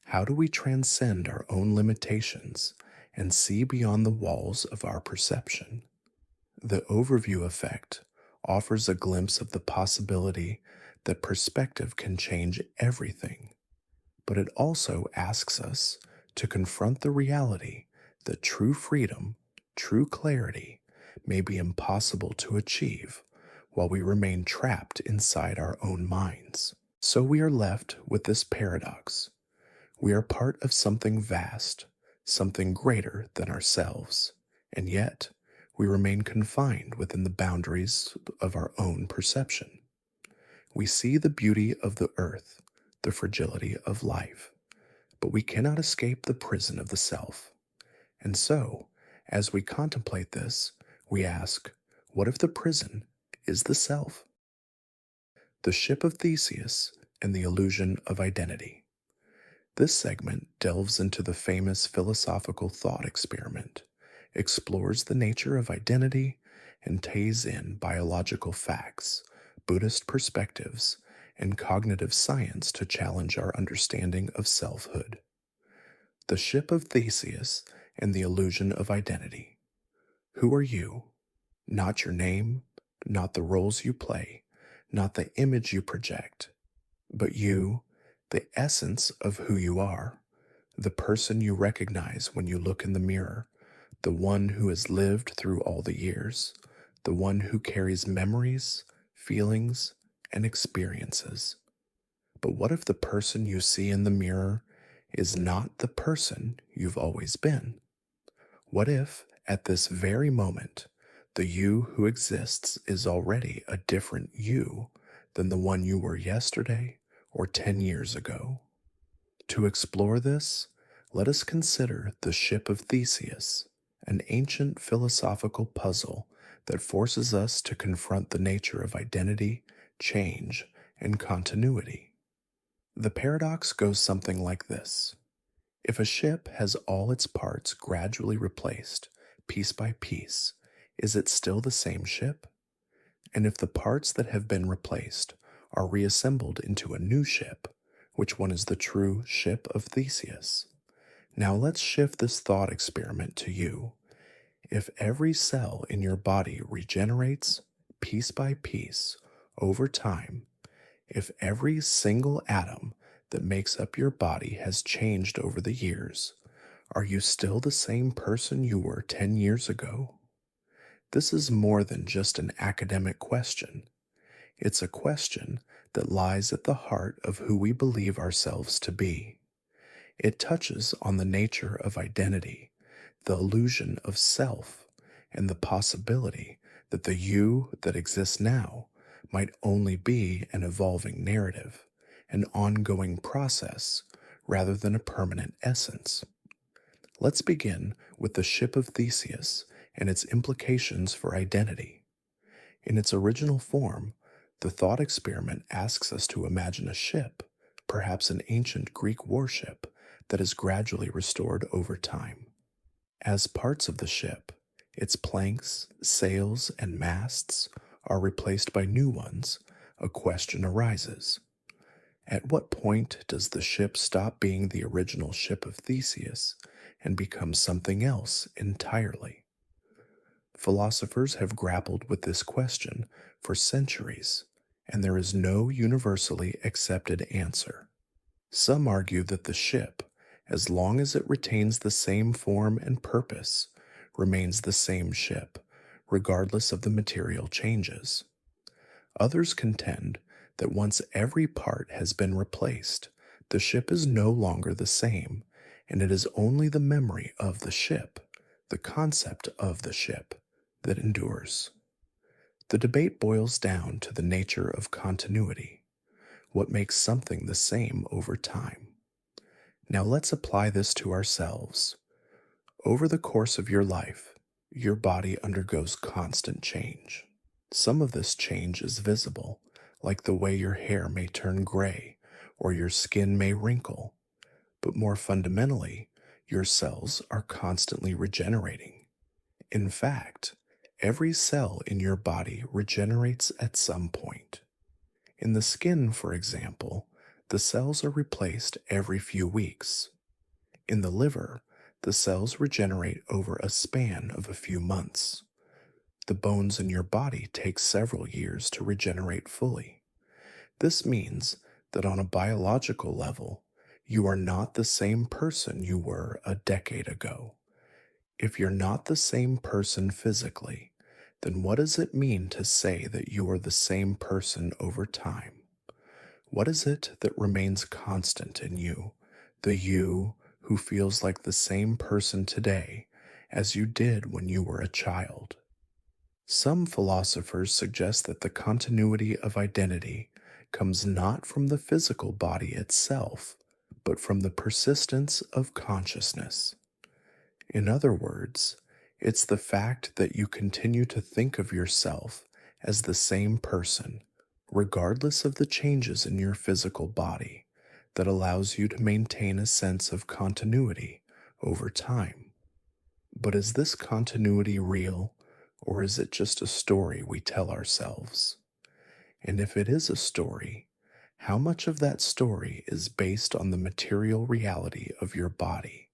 How do we transcend our own limitations and see beyond the walls of our perception? The overview effect offers a glimpse of the possibility that perspective can change everything, but it also asks us to confront the reality that true freedom, true clarity, may be impossible to achieve while we remain trapped inside our own minds. So we are left with this paradox. We are part of something vast, something greater than ourselves, and yet we remain confined within the boundaries of our own perception. We see the beauty of the earth, the fragility of life, but we cannot escape the prison of the self. And so, as we contemplate this, we ask, what if the prison is the self? The ship of Theseus and the illusion of identity. This segment delves into the famous philosophical thought experiment, explores the nature of identity, and ties in biological facts, Buddhist perspectives, and cognitive science to challenge our understanding of selfhood. The ship of Theseus and the illusion of identity. Who are you? Not your name, not the roles you play, not the image you project, but you, the essence of who you are, the person you recognize when you look in the mirror, the one who has lived through all the years, the one who carries memories, feelings, and experiences. But what if the person you see in the mirror is not the person you've always been? What if, at this very moment, the you who exists is already a different you than the one you were yesterday or 10 years ago? To explore this, let us consider the ship of Theseus, an ancient philosophical puzzle that forces us to confront the nature of identity, change, and continuity. The paradox goes something like this. If a ship has all its parts gradually replaced, piece by piece, is it still the same ship? And if the parts that have been replaced are reassembled into a new ship, which one is the true ship of Theseus? Now let's shift this thought experiment to you. If every cell in your body regenerates, piece by piece, over time, if every single atom that makes up your body has changed over the years, are you still the same person you were 10 years ago? This is more than just an academic question. It's a question that lies at the heart of who we believe ourselves to be. It touches on the nature of identity, the illusion of self, and the possibility that the you that exists now might only be an evolving narrative, an ongoing process, rather than a permanent essence. Let's begin with the ship of Theseus and its implications for identity. In its original form, the thought experiment asks us to imagine a ship, perhaps an ancient Greek warship, that is gradually restored over time. As parts of the ship, its planks, sails, and masts are replaced by new ones. A question arises. At what point does the ship stop being the original ship of Theseus and become something else entirely? Philosophers have grappled with this question for centuries, and there is no universally accepted answer. Some argue that the ship, as long as it retains the same form and purpose, remains the same ship, regardless of the material changes. Others contend that once every part has been replaced, the ship is no longer the same, and it is only the memory of the ship, the concept of the ship, that endures. The debate boils down to the nature of continuity, what makes something the same over time. Now let's apply this to ourselves. Over the course of your life, your body undergoes constant change. Some of this change is visible, like the way your hair may turn gray or your skin may wrinkle. But more fundamentally, your cells are constantly regenerating. In fact, every cell in your body regenerates at some point. In the skin, for example, the cells are replaced every few weeks. In the liver, the cells regenerate over a span of a few months. The bones in your body take several years to regenerate fully. This means that on a biological level, you are not the same person you were a decade ago. If you're not the same person physically, then what does it mean to say that you are the same person over time? What is it that remains constant in you, the you who feels like the same person today as you did when you were a child? Some philosophers suggest that the continuity of identity comes not from the physical body itself, but from the persistence of consciousness. In other words, it's the fact that you continue to think of yourself as the same person, regardless of the changes in your physical body, that allows you to maintain a sense of continuity over time. But is this continuity real, or is it just a story we tell ourselves? And if it is a story, how much of that story is based on the material reality of your body,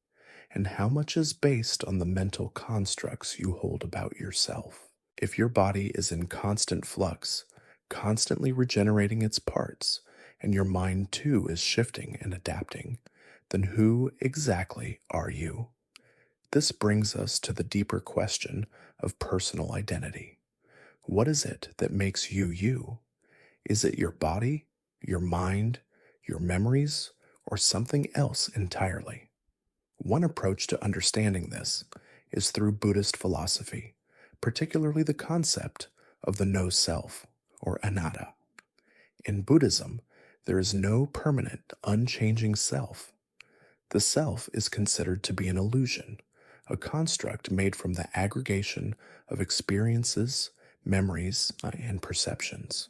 and how much is based on the mental constructs you hold about yourself? If your body is in constant flux, constantly regenerating its parts, and your mind too is shifting and adapting, then who exactly are you? This brings us to the deeper question of personal identity. What is it that makes you you? Is it your body, your mind, your memories, or something else entirely? One approach to understanding this is through Buddhist philosophy, particularly the concept of the no self, or anatta. In Buddhism, there is no permanent, unchanging self. The self is considered to be an illusion, a construct made from the aggregation of experiences, memories, and perceptions.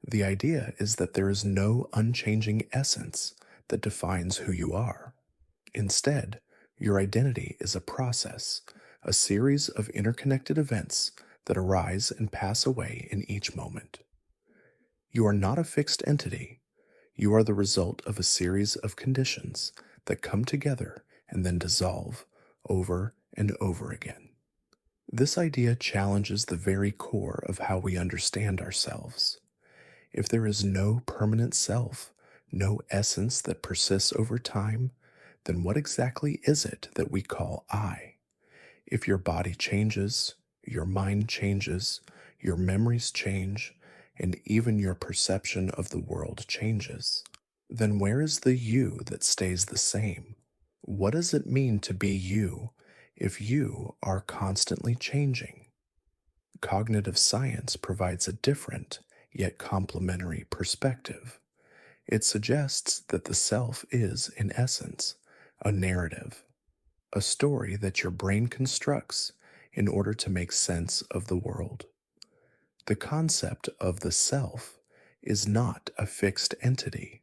The idea is that there is no unchanging essence that defines who you are. Instead, your identity is a process, a series of interconnected events that arise and pass away in each moment. You are not a fixed entity. You are the result of a series of conditions that come together and then dissolve over and over again. This idea challenges the very core of how we understand ourselves. If there is no permanent self, no essence that persists over time, then what exactly is it that we call I? If your body changes, your mind changes, your memories change, and even your perception of the world changes. Then where is the you that stays the same? What does it mean to be you if you are constantly changing? Cognitive science provides a different, yet complementary perspective. It suggests that the self is, in essence, a narrative, a story that your brain constructs in order to make sense of the world. The concept of the self is not a fixed entity,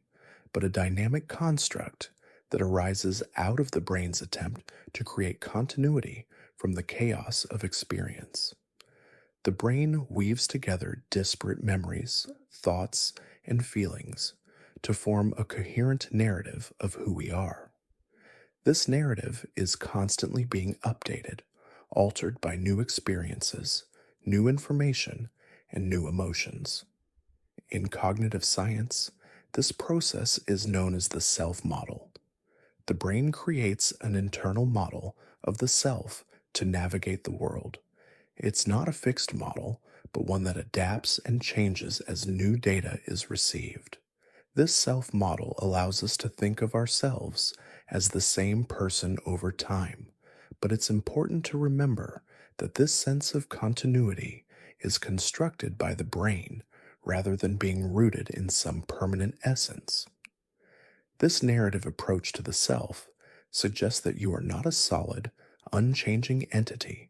but a dynamic construct that arises out of the brain's attempt to create continuity from the chaos of experience. The brain weaves together disparate memories, thoughts, and feelings to form a coherent narrative of who we are. This narrative is constantly being updated, altered by new experiences, new information, and new emotions. In cognitive science, this process is known as the self model. The brain creates an internal model of the self to navigate the world. It's not a fixed model, but one that adapts and changes as new data is received. This self model allows us to think of ourselves as the same person over time, but it's important to remember that this sense of continuity is constructed by the brain rather than being rooted in some permanent essence. This narrative approach to the self suggests that you are not a solid, unchanging entity,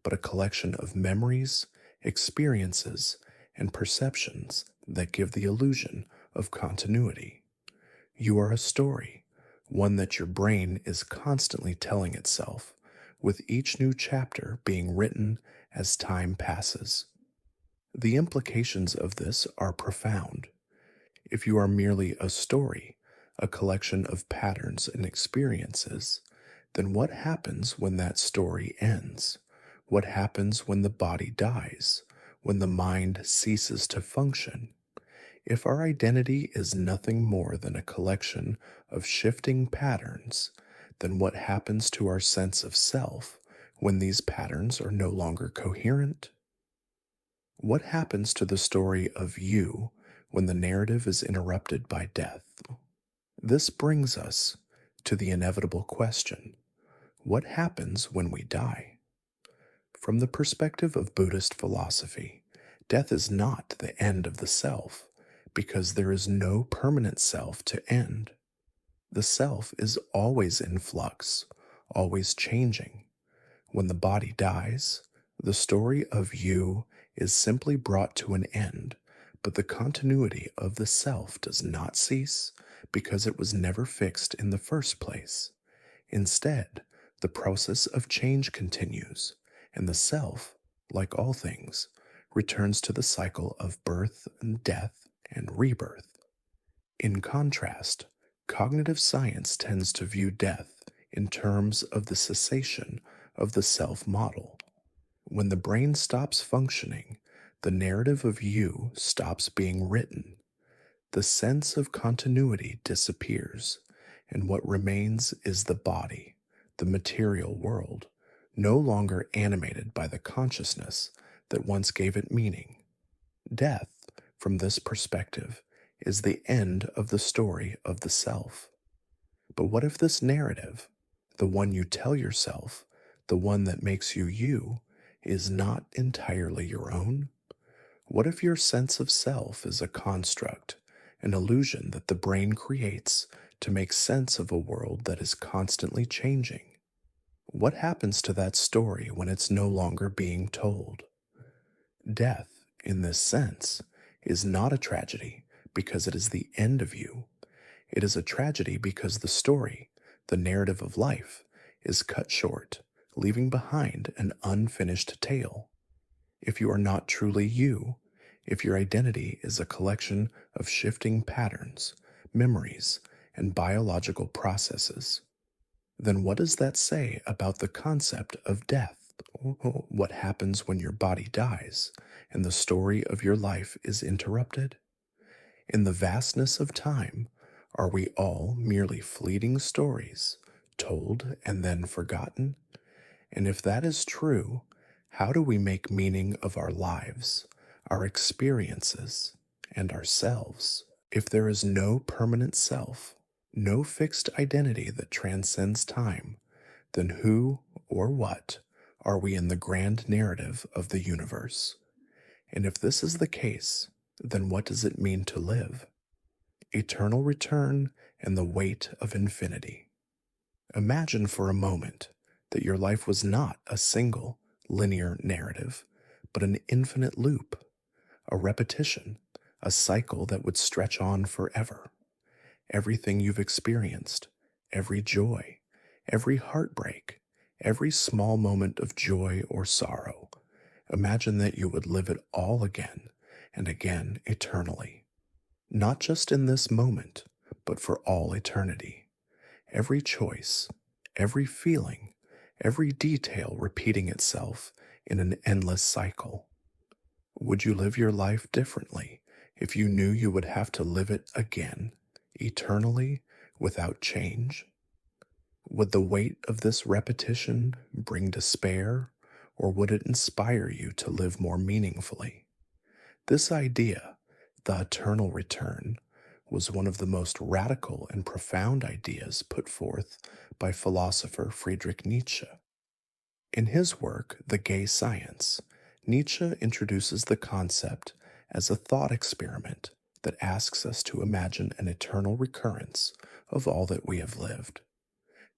but a collection of memories, experiences, and perceptions that give the illusion of continuity. You are a story, one that your brain is constantly telling itself, with each new chapter being written as time passes. The implications of this are profound. If you are merely a story, a collection of patterns and experiences, then what happens when that story ends? What happens when the body dies? When the mind ceases to function? If our identity is nothing more than a collection of shifting patterns, then what happens to our sense of self when these patterns are no longer coherent? What happens to the story of you when the narrative is interrupted by death? This brings us to the inevitable question: what happens when we die? From the perspective of Buddhist philosophy, death is not the end of the self, because there is no permanent self to end. The self is always in flux, always changing. When the body dies, the story of you is simply brought to an end, but the continuity of the self does not cease because it was never fixed in the first place. Instead, the process of change continues, and the self, like all things, returns to the cycle of birth and death and rebirth. In contrast, cognitive science tends to view death in terms of the cessation of the self model. When the brain stops functioning, the narrative of you stops being written. The sense of continuity disappears, and what remains is the body, the material world, no longer animated by the consciousness that once gave it meaning. Death, from this perspective, is the end of the story of the self. But what if this narrative, the one you tell yourself, the one that makes you you, is not entirely your own? What if your sense of self is a construct, an illusion that the brain creates to make sense of a world that is constantly changing? What happens to that story when it's no longer being told? Death, in this sense, is not a tragedy because it is the end of you. It is a tragedy because the story, the narrative of life, is cut short, leaving behind an unfinished tale. If you are not truly you, if your identity is a collection of shifting patterns, memories, and biological processes, then what does that say about the concept of death? What happens when your body dies and the story of your life is interrupted? In the vastness of time, are we all merely fleeting stories, told and then forgotten? And if that is true, how do we make meaning of our lives, our experiences, and ourselves. If there is no permanent self, no fixed identity that transcends time, then who or what are we in the grand narrative of the universe? And if this is the case, then what does it mean to live? Eternal return and the weight of infinity. Imagine for a moment that your life was not a single, linear narrative, but an infinite loop, a repetition, a cycle that would stretch on forever. Everything you've experienced, every joy, every heartbreak, every small moment of joy or sorrow, imagine that you would live it all again and again eternally. Not just in this moment, but for all eternity. Every choice, every feeling, every detail repeating itself in an endless cycle. Would you live your life differently if you knew you would have to live it again, eternally, without change? Would the weight of this repetition bring despair, or would it inspire you to live more meaningfully? This idea, the eternal return, was one of the most radical and profound ideas put forth by philosopher Friedrich Nietzsche. In his work, The Gay Science, Nietzsche introduces the concept as a thought experiment that asks us to imagine an eternal recurrence of all that we have lived.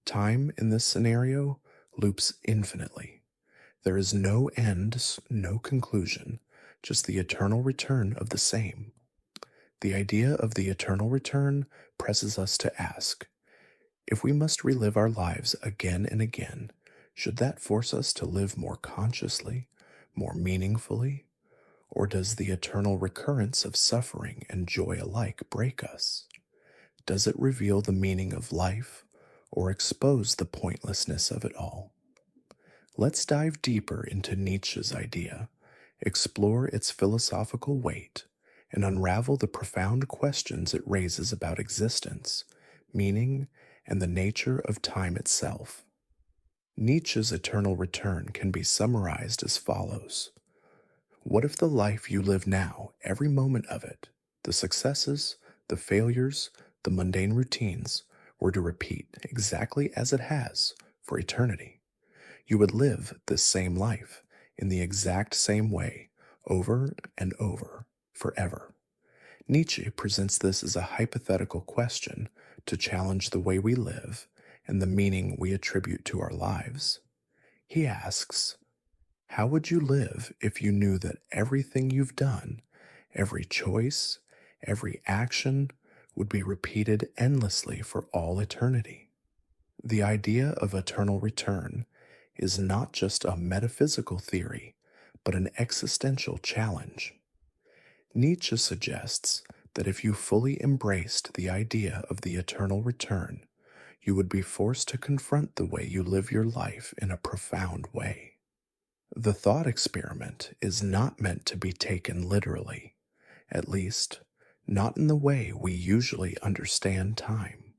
Time in this scenario loops infinitely. There is no end, no conclusion, just the eternal return of the same. The idea of the eternal return presses us to ask, if we must relive our lives again and again, should that force us to live more consciously, more meaningfully? Or does the eternal recurrence of suffering and joy alike break us? Does it reveal the meaning of life or expose the pointlessness of it all? Let's dive deeper into Nietzsche's idea, explore its philosophical weight, and unravel the profound questions it raises about existence, meaning, and the nature of time itself. Nietzsche's eternal return can be summarized as follows. What if the life you live now, every moment of it, the successes, the failures, the mundane routines, were to repeat exactly as it has for eternity? You would live this same life in the exact same way, over and over, forever. Nietzsche presents this as a hypothetical question to challenge the way we live and the meaning we attribute to our lives. He asks, how would you live if you knew that everything you've done, every choice, every action, would be repeated endlessly for all eternity? The idea of eternal return is not just a metaphysical theory, but an existential challenge. Nietzsche suggests that if you fully embraced the idea of the eternal return, you would be forced to confront the way you live your life in a profound way. The thought experiment is not meant to be taken literally, at least, not in the way we usually understand time.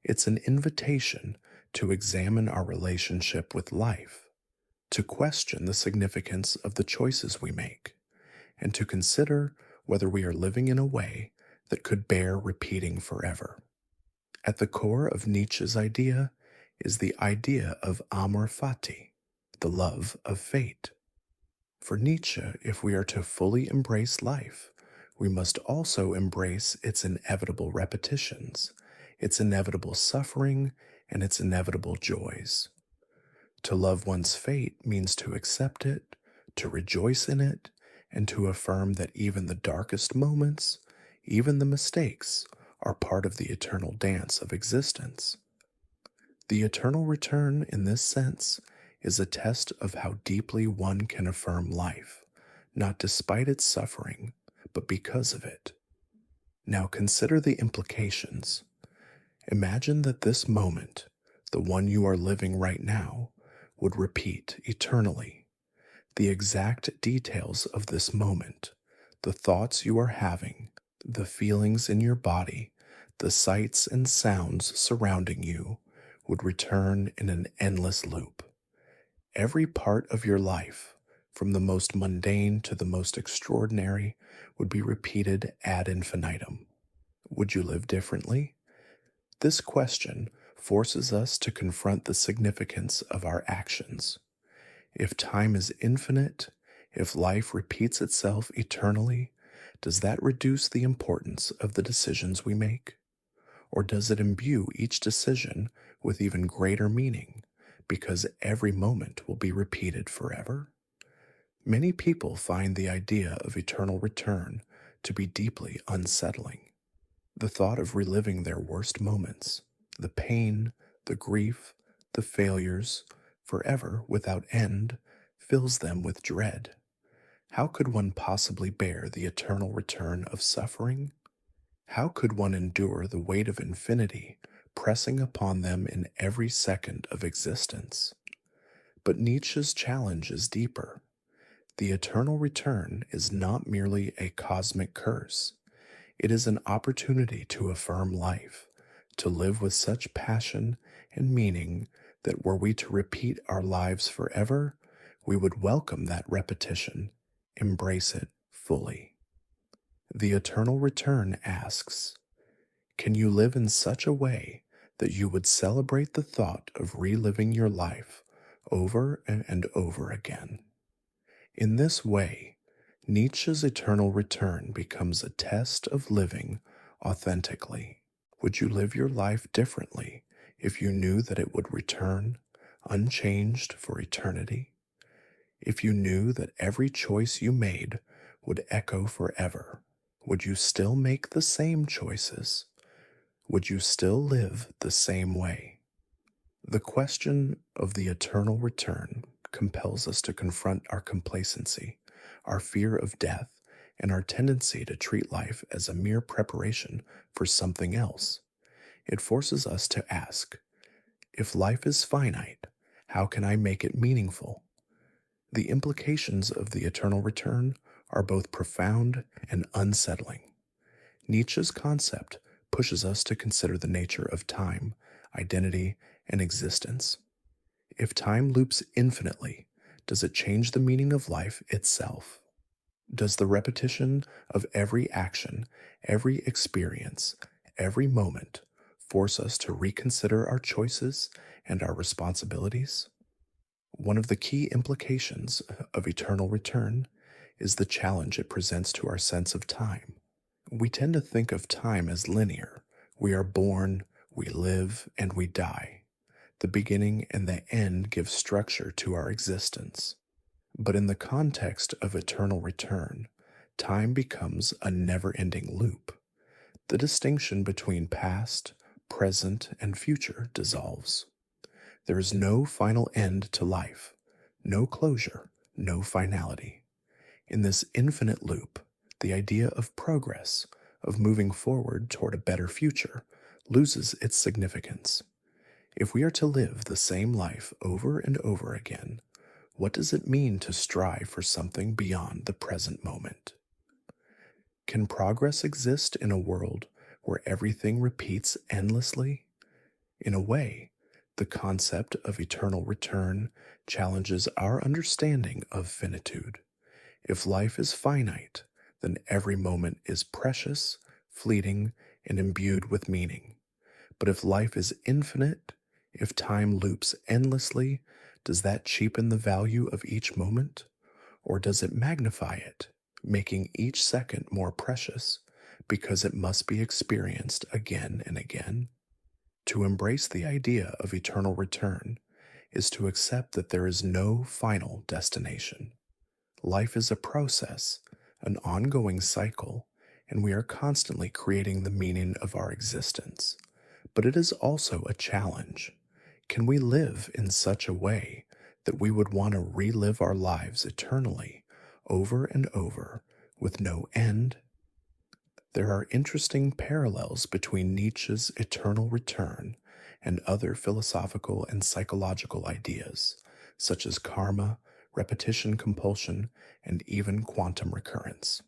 It's an invitation to examine our relationship with life, to question the significance of the choices we make, and to consider whether we are living in a way that could bear repeating forever. At the core of Nietzsche's idea is the idea of amor fati, the love of fate. For Nietzsche, if we are to fully embrace life, we must also embrace its inevitable repetitions, its inevitable suffering, and its inevitable joys. To love one's fate means to accept it, to rejoice in it, and to affirm that even the darkest moments, even the mistakes, are part of the eternal dance of existence. The eternal return, in this sense, is a test of how deeply one can affirm life, not despite its suffering, but because of it. Now consider the implications. Imagine that this moment, the one you are living right now, would repeat eternally. The exact details of this moment, the thoughts you are having, the feelings in your body, the sights and sounds surrounding you, would return in an endless loop. Every part of your life, from the most mundane to the most extraordinary, would be repeated ad infinitum. Would you live differently? This question forces us to confront the significance of our actions. If time is infinite, if life repeats itself eternally, does that reduce the importance of the decisions we make? Or does it imbue each decision with even greater meaning because every moment will be repeated forever? Many people find the idea of eternal return to be deeply unsettling. The thought of reliving their worst moments, the pain, the grief, the failures, forever without end, fills them with dread. How could one possibly bear the eternal return of suffering? How could one endure the weight of infinity pressing upon them in every second of existence? But Nietzsche's challenge is deeper. The eternal return is not merely a cosmic curse. It is an opportunity to affirm life, to live with such passion and meaning that were we to repeat our lives forever, we would welcome that repetition, embrace it fully. The eternal return asks, can you live in such a way that you would celebrate the thought of reliving your life over and over again? In this way, Nietzsche's eternal return becomes a test of living authentically. Would you live your life differently if you knew that it would return unchanged for eternity? If you knew that every choice you made would echo forever, would you still make the same choices? Would you still live the same way? The question of the eternal return compels us to confront our complacency, our fear of death, and our tendency to treat life as a mere preparation for something else. It forces us to ask, if life is finite, how can I make it meaningful? The implications of the eternal return are both profound and unsettling. Nietzsche's concept pushes us to consider the nature of time, identity, and existence. If time loops infinitely, does it change the meaning of life itself? Does the repetition of every action, every experience, every moment force us to reconsider our choices and our responsibilities? One of the key implications of eternal return is the challenge it presents to our sense of time. We tend to think of time as linear. We are born, we live, and we die. The beginning and the end give structure to our existence. But in the context of eternal return, time becomes a never-ending loop. The distinction between past, present, and future dissolves. There is no final end to life, no closure, no finality. In this infinite loop, the idea of progress, of moving forward toward a better future, loses its significance. If we are to live the same life over and over again, what does it mean to strive for something beyond the present moment? Can progress exist in a world where everything repeats endlessly? In a way, the concept of eternal return challenges our understanding of finitude. If life is finite, then every moment is precious, fleeting, and imbued with meaning. But if life is infinite, if time loops endlessly, does that cheapen the value of each moment? Or does it magnify it, making each second more precious because it must be experienced again and again? To embrace the idea of eternal return is to accept that there is no final destination. Life is a process, an ongoing cycle, and we are constantly creating the meaning of our existence. But it is also a challenge. Can we live in such a way that we would want to relive our lives eternally, over and over, with no end? There are interesting parallels between Nietzsche's eternal return and other philosophical and psychological ideas, such as karma, repetition compulsion, and even quantum recurrence.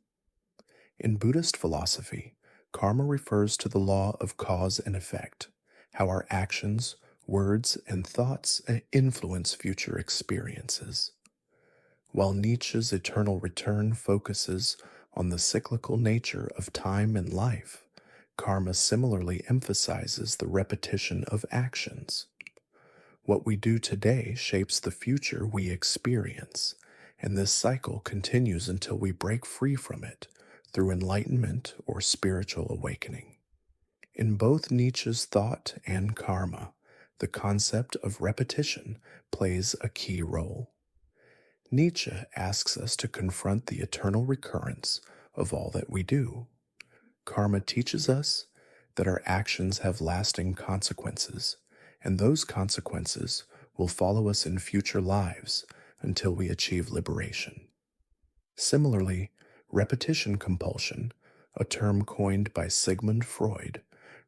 In Buddhist philosophy, karma refers to the law of cause and effect, how our actions, words, and thoughts influence future experiences. While Nietzsche's eternal return focuses on the cyclical nature of time and life, karma similarly emphasizes the repetition of actions. What we do today shapes the future we experience, and this cycle continues until we break free from it through enlightenment or spiritual awakening. In both Nietzsche's thought and karma, the concept of repetition plays a key role. Nietzsche asks us to confront the eternal recurrence of all that we do. Karma teaches us that our actions have lasting consequences, and those consequences will follow us in future lives until we achieve liberation. Similarly, repetition compulsion, a term coined by Sigmund Freud,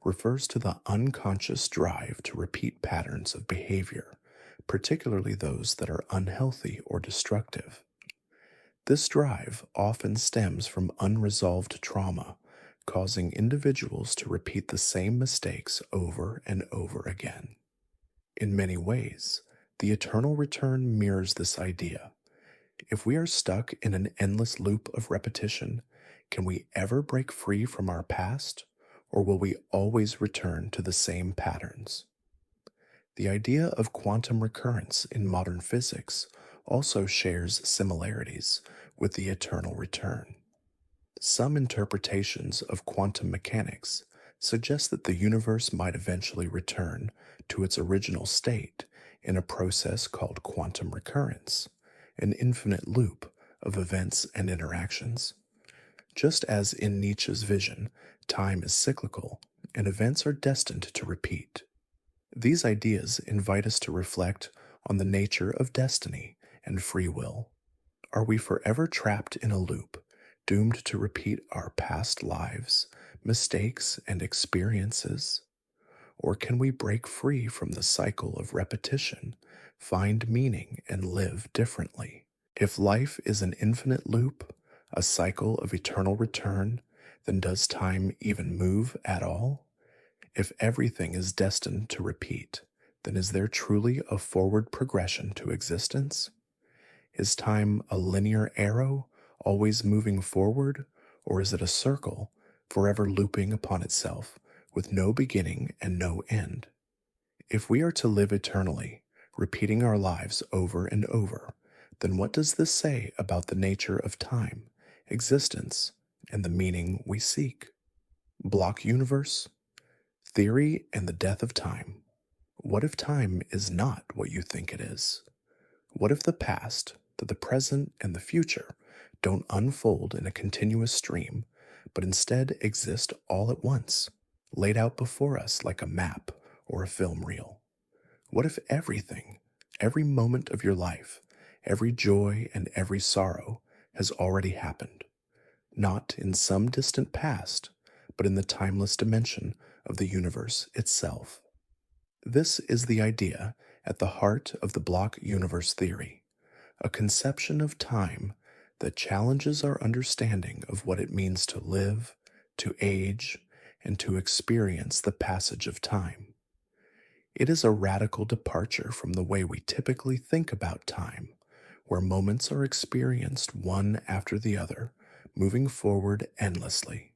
refers to the unconscious drive to repeat patterns of behavior, particularly those that are unhealthy or destructive. This drive often stems from unresolved trauma, causing individuals to repeat the same mistakes over and over again. In many ways, the eternal return mirrors this idea. If we are stuck in an endless loop of repetition, can we ever break free from our past, or will we always return to the same patterns? The idea of quantum recurrence in modern physics also shares similarities with the eternal return. Some interpretations of quantum mechanics suggest that the universe might eventually return to its original state in a process called quantum recurrence, an infinite loop of events and interactions. Just as in Nietzsche's vision, time is cyclical and events are destined to repeat. These ideas invite us to reflect on the nature of destiny and free will. Are we forever trapped in a loop, doomed to repeat our past lives, mistakes, and experiences? Or can we break free from the cycle of repetition, find meaning, and live differently? If life is an infinite loop, a cycle of eternal return, then does time even move at all? If everything is destined to repeat, then is there truly a forward progression to existence? Is time a linear arrow, always moving forward, or is it a circle, forever looping upon itself, with no beginning and no end? If we are to live eternally, repeating our lives over and over, then what does this say about the nature of time, existence, and the meaning we seek? Block universe, theory, and the death of time. What if time is not what you think it is? What if the past, the present, and the future don't unfold in a continuous stream, but instead exist all at once, laid out before us like a map or a film reel? What if everything, every moment of your life, every joy and every sorrow has already happened, not in some distant past, but in the timeless dimension of the universe itself? This is the idea at the heart of the block universe theory, a conception of time that challenges our understanding of what it means to live, to age, and to experience the passage of time. It is a radical departure from the way we typically think about time, where moments are experienced one after the other, moving forward endlessly.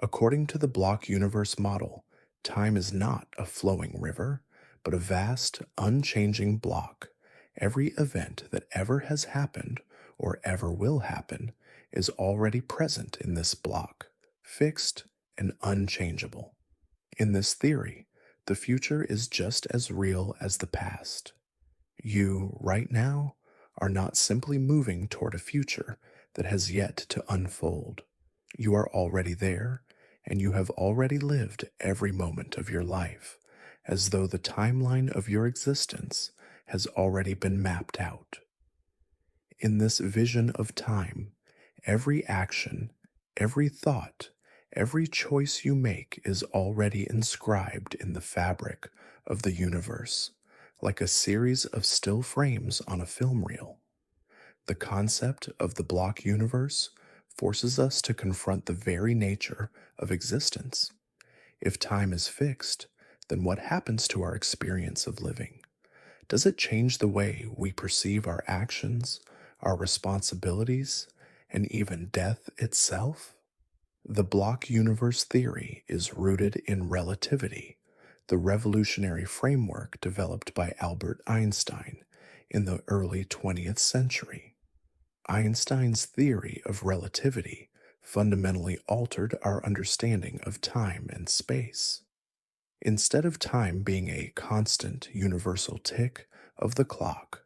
According to the block universe model, time is not a flowing river, but a vast, unchanging block. Every event that ever has happened or ever will happen is already present in this block, fixed and unchangeable. In this theory, the future is just as real as the past. You, right now, are not simply moving toward a future that has yet to unfold. You are already there, and you have already lived every moment of your life, as though the timeline of your existence has already been mapped out. In this vision of time, every action, every thought, every choice you make is already inscribed in the fabric of the universe, like a series of still frames on a film reel. The concept of the block universe forces us to confront the very nature of existence. If time is fixed, then what happens to our experience of living? Does it change the way we perceive our actions, our responsibilities, and even death itself? The block universe theory is rooted in relativity, the revolutionary framework developed by Albert Einstein in the early 20th century. Einstein's theory of relativity fundamentally altered our understanding of time and space. Instead of time being a constant universal tick of the clock,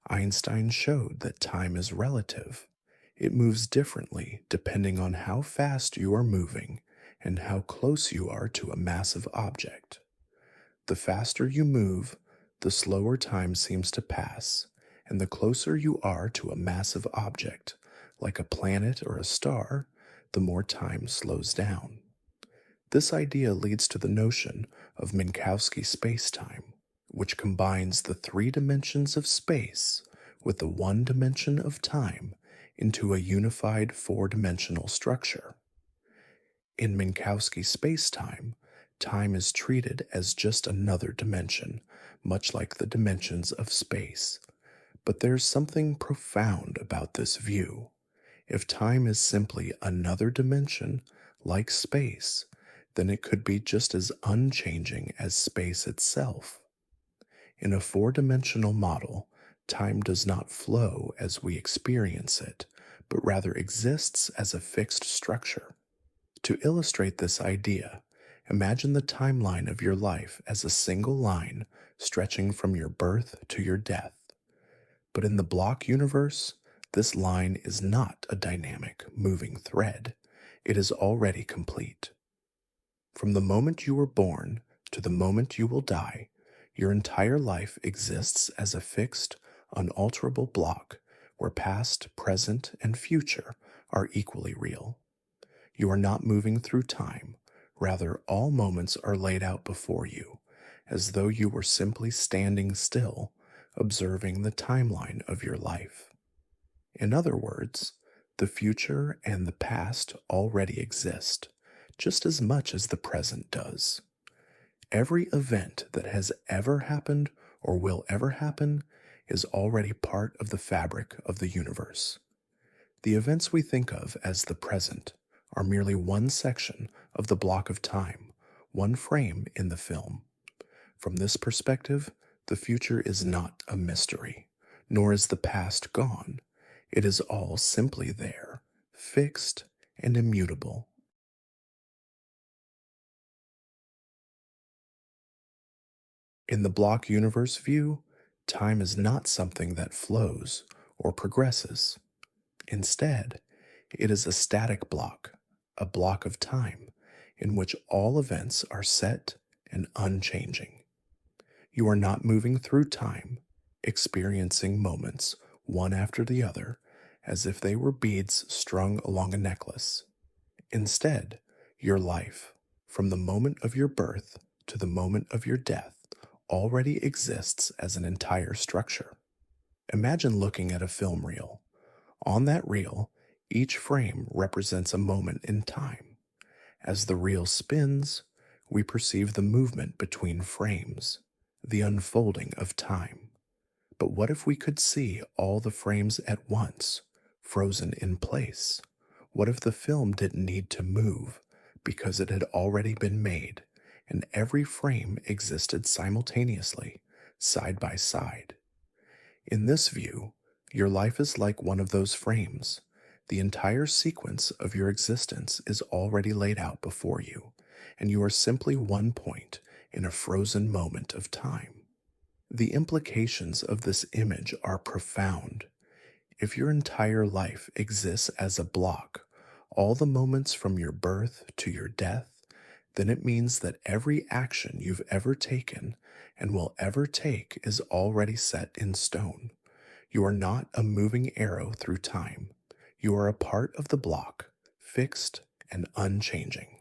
Einstein showed that time is relative. It moves differently depending on how fast you are moving and how close you are to a massive object. The faster you move, the slower time seems to pass, and the closer you are to a massive object, like a planet or a star, the more time slows down. This idea leads to the notion of Minkowski spacetime, which combines the three dimensions of space with the one dimension of time into a unified four-dimensional structure. In Minkowski spacetime, time is treated as just another dimension, much like the dimensions of space. But there's something profound about this view. If time is simply another dimension, like space, then it could be just as unchanging as space itself. In a four-dimensional model, time does not flow as we experience it, but rather exists as a fixed structure. To illustrate this idea, imagine the timeline of your life as a single line stretching from your birth to your death. But in the block universe, this line is not a dynamic, moving thread. It is already complete. From the moment you were born to the moment you will die, your entire life exists as a fixed, unalterable block where past, present, and future are equally real. You are not moving through time. Rather, all moments are laid out before you, as though you were simply standing still, observing the timeline of your life. In other words, the future and the past already exist, just as much as the present does. Every event that has ever happened or will ever happen is already part of the fabric of the universe. The events we think of as the present are merely one section of the block of time, one frame in the film. From this perspective, the future is not a mystery, nor is the past gone. It is all simply there, fixed and immutable. In the block universe view, time is not something that flows or progresses. Instead, it is a static block, a block of time in which all events are set and unchanging. You are not moving through time, experiencing moments one after the other as if they were beads strung along a necklace. Instead, your life, from the moment of your birth to the moment of your death, already exists as an entire structure. Imagine looking at a film reel. On that reel, each frame represents a moment in time. As the reel spins, we perceive the movement between frames, the unfolding of time. But what if we could see all the frames at once, frozen in place? What if the film didn't need to move because it had already been made, and every frame existed simultaneously, side by side? In this view, your life is like one of those frames. The entire sequence of your existence is already laid out before you, and you are simply one point in a frozen moment of time. The implications of this image are profound. If your entire life exists as a block, all the moments from your birth to your death, then it means that every action you've ever taken and will ever take is already set in stone. You are not a moving arrow through time. You are a part of the block, fixed and unchanging.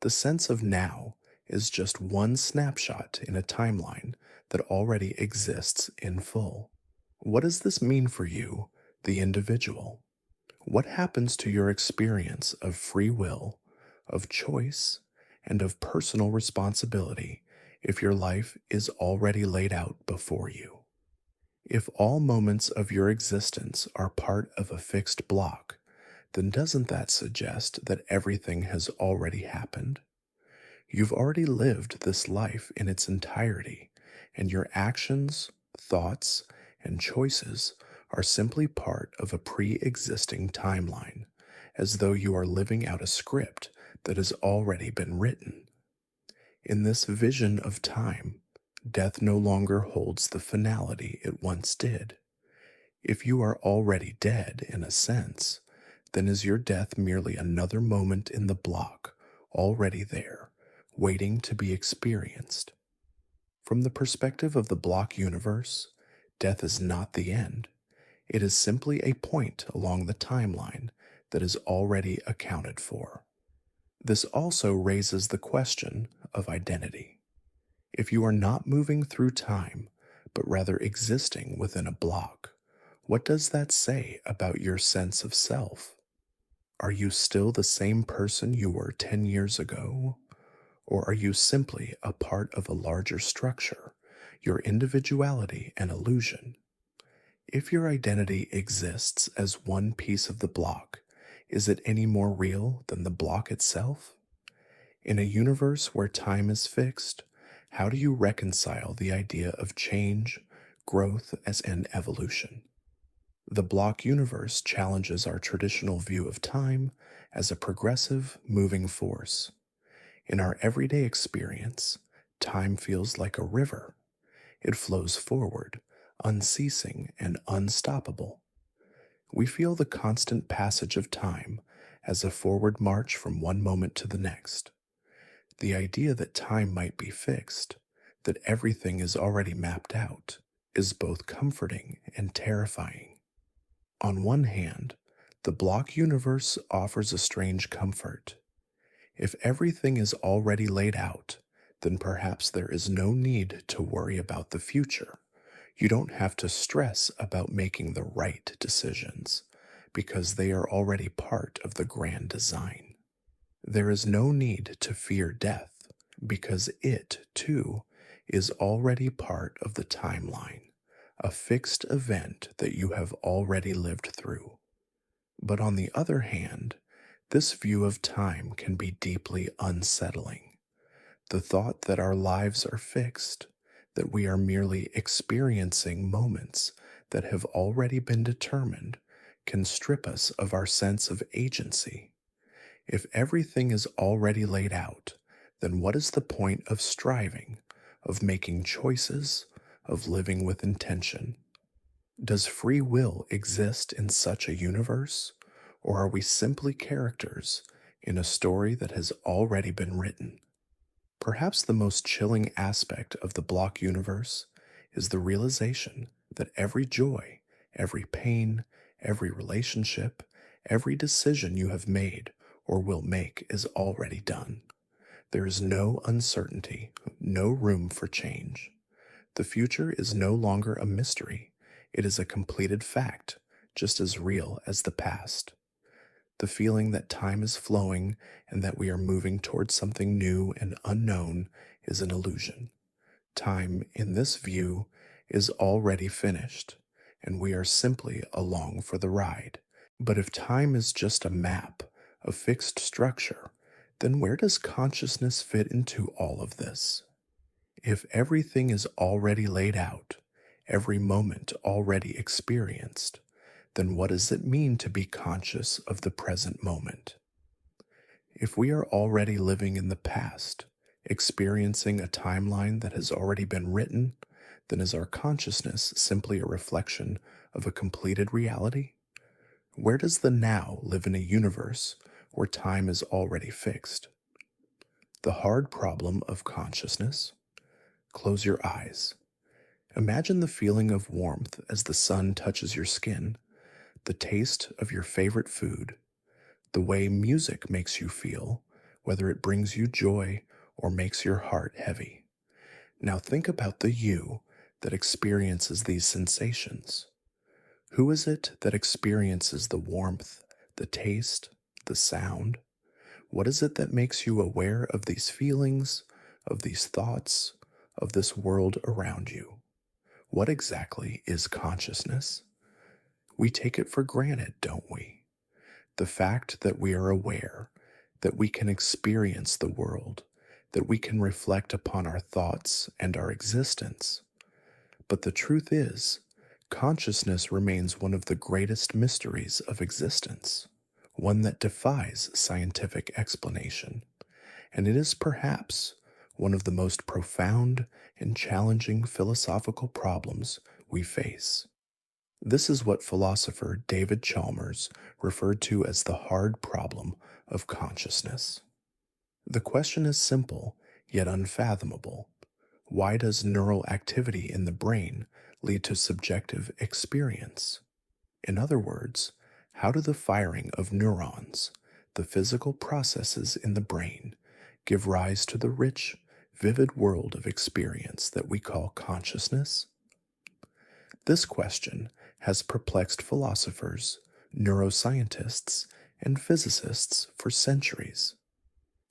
The sense of now is just one snapshot in a timeline that already exists in full. What does this mean for you, the individual? What happens to your experience of free will, of choice, and of personal responsibility if your life is already laid out before you? If all moments of your existence are part of a fixed block, then doesn't that suggest that everything has already happened? You've already lived this life in its entirety, and your actions, thoughts, and choices are simply part of a pre existing timeline, as though you are living out a script that has already been written. In this vision of time, death no longer holds the finality it once did. If you are already dead, in a sense, then is your death merely another moment in the block, already there, waiting to be experienced? From the perspective of the block universe, death is not the end. It is simply a point along the timeline that is already accounted for. This also raises the question of identity. If you are not moving through time, but rather existing within a block, what does that say about your sense of self? Are you still the same person you were 10 years ago? Or are you simply a part of a larger structure, your individuality an illusion? If your identity exists as one piece of the block, is it any more real than the block itself? In a universe where time is fixed, how do you reconcile the idea of change, growth as an evolution? The block universe challenges our traditional view of time as a progressive, moving force. In our everyday experience, time feels like a river. It flows forward, unceasing and unstoppable. We feel the constant passage of time as a forward march from one moment to the next. The idea that time might be fixed, that everything is already mapped out, is both comforting and terrifying. On one hand, the block universe offers a strange comfort. If everything is already laid out, then perhaps there is no need to worry about the future. You don't have to stress about making the right decisions, because they are already part of the grand design. There is no need to fear death, because it, too, is already part of the timeline, a fixed event that you have already lived through. But on the other hand, this view of time can be deeply unsettling. The thought that our lives are fixed, that we are merely experiencing moments that have already been determined, can strip us of our sense of agency. If everything is already laid out, then what is the point of striving, of making choices, of living with intention? Does free will exist in such a universe, or are we simply characters in a story that has already been written? Perhaps the most chilling aspect of the block universe is the realization that every joy, every pain, every relationship, every decision you have made or will make is already done. There is no uncertainty, no room for change. The future is no longer a mystery. It is a completed fact, just as real as the past. The feeling that time is flowing and that we are moving towards something new and unknown is an illusion. Time, in this view, is already finished, and we are simply along for the ride. But if time is just a map, a fixed structure, then where does consciousness fit into all of this? If everything is already laid out, every moment already experienced, then what does it mean to be conscious of the present moment? If we are already living in the past, experiencing a timeline that has already been written, then is our consciousness simply a reflection of a completed reality? Where does the now live in a universe where time is already fixed? The hard problem of consciousness. Close your eyes. Imagine the feeling of warmth as the sun touches your skin, the taste of your favorite food, the way music makes you feel, whether it brings you joy or makes your heart heavy. Now think about the you that experiences these sensations. Who is it that experiences the warmth, the taste, the sound? What is it that makes you aware of these feelings, of these thoughts, of this world around you? What exactly is consciousness? We take it for granted, don't we? The fact that we are aware, that we can experience the world, that we can reflect upon our thoughts and our existence. But the truth is, consciousness remains one of the greatest mysteries of existence, one that defies scientific explanation, and it is perhaps one of the most profound and challenging philosophical problems we face. This is what philosopher David Chalmers referred to as the hard problem of consciousness. The question is simple, yet unfathomable. Why does neural activity in the brain lead to subjective experience? In other words, how do the firing of neurons, the physical processes in the brain, give rise to the rich, vivid world of experience that we call consciousness? This question has perplexed philosophers, neuroscientists, and physicists for centuries.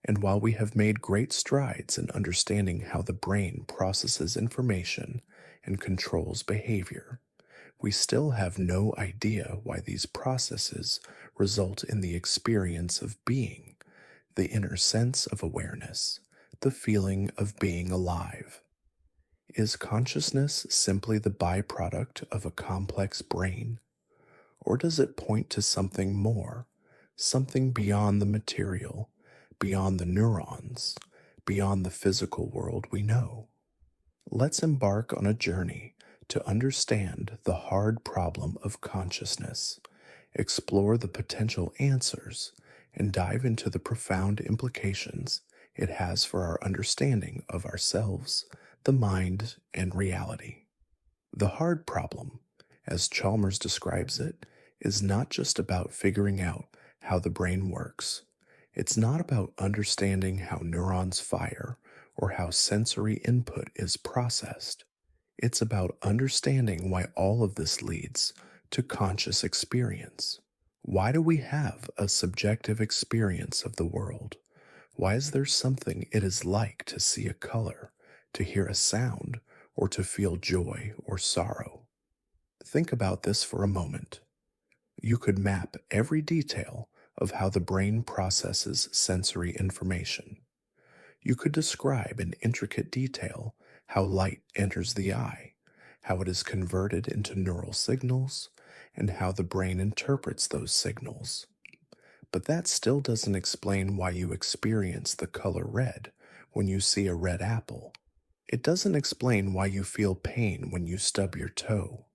And while we have made great strides in understanding how the brain processes information and controls behavior, we still have no idea why these processes result in the experience of being, the inner sense of awareness, the feeling of being alive. Is consciousness simply the byproduct of a complex brain? Or does it point to something more, something beyond the material, beyond the neurons, beyond the physical world we know? Let's embark on a journey to understand the hard problem of consciousness, explore the potential answers, and dive into the profound implications it has for our understanding of ourselves, the mind, and reality. The hard problem, as Chalmers describes it, is not just about figuring out how the brain works. It's not about understanding how neurons fire or how sensory input is processed. It's about understanding why all of this leads to conscious experience. Why do we have a subjective experience of the world? Why is there something it is like to see a color, to hear a sound, or to feel joy or sorrow? Think about this for a moment. You could map every detail of how the brain processes sensory information. You could describe in intricate detail how light enters the eye, how it is converted into neural signals, and how the brain interprets those signals. But that still doesn't explain why you experience the color red when you see a red apple. It doesn't explain why you feel pain when you stub your toe.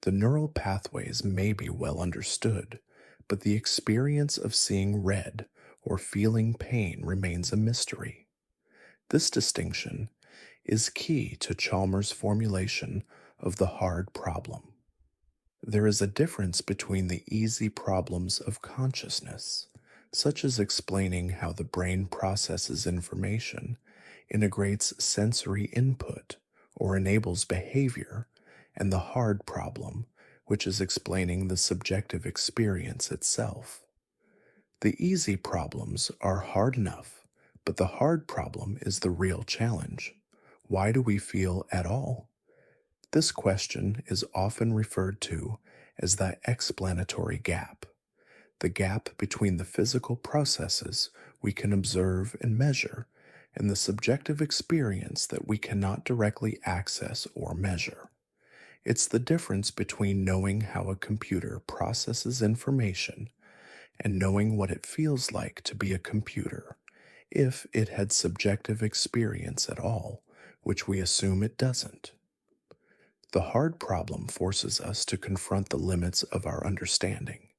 The neural pathways may be well understood, but the experience of seeing red or feeling pain remains a mystery. This distinction is key to Chalmers' formulation of the hard problem. There is a difference between the easy problems of consciousness, such as explaining how the brain processes information, integrates sensory input, or enables behavior, and the hard problem, which is explaining the subjective experience itself. The easy problems are hard enough, but the hard problem is the real challenge. Why do we feel at all? This question is often referred to as the explanatory gap, the gap between the physical processes we can observe and measure and the subjective experience that we cannot directly access or measure. It's the difference between knowing how a computer processes information and knowing what it feels like to be a computer, if it had subjective experience at all, which we assume it doesn't. The hard problem forces us to confront the limits of our understanding.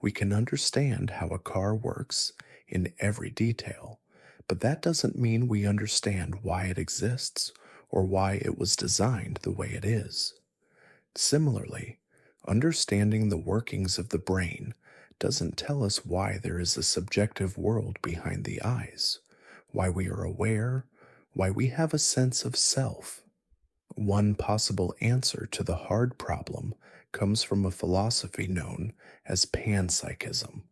We can understand how a car works in every detail, but that doesn't mean we understand why it exists or why it was designed the way it is. Similarly, understanding the workings of the brain doesn't tell us why there is a subjective world behind the eyes, why we are aware, why we have a sense of self. One possible answer to the hard problem comes from a philosophy known as panpsychism,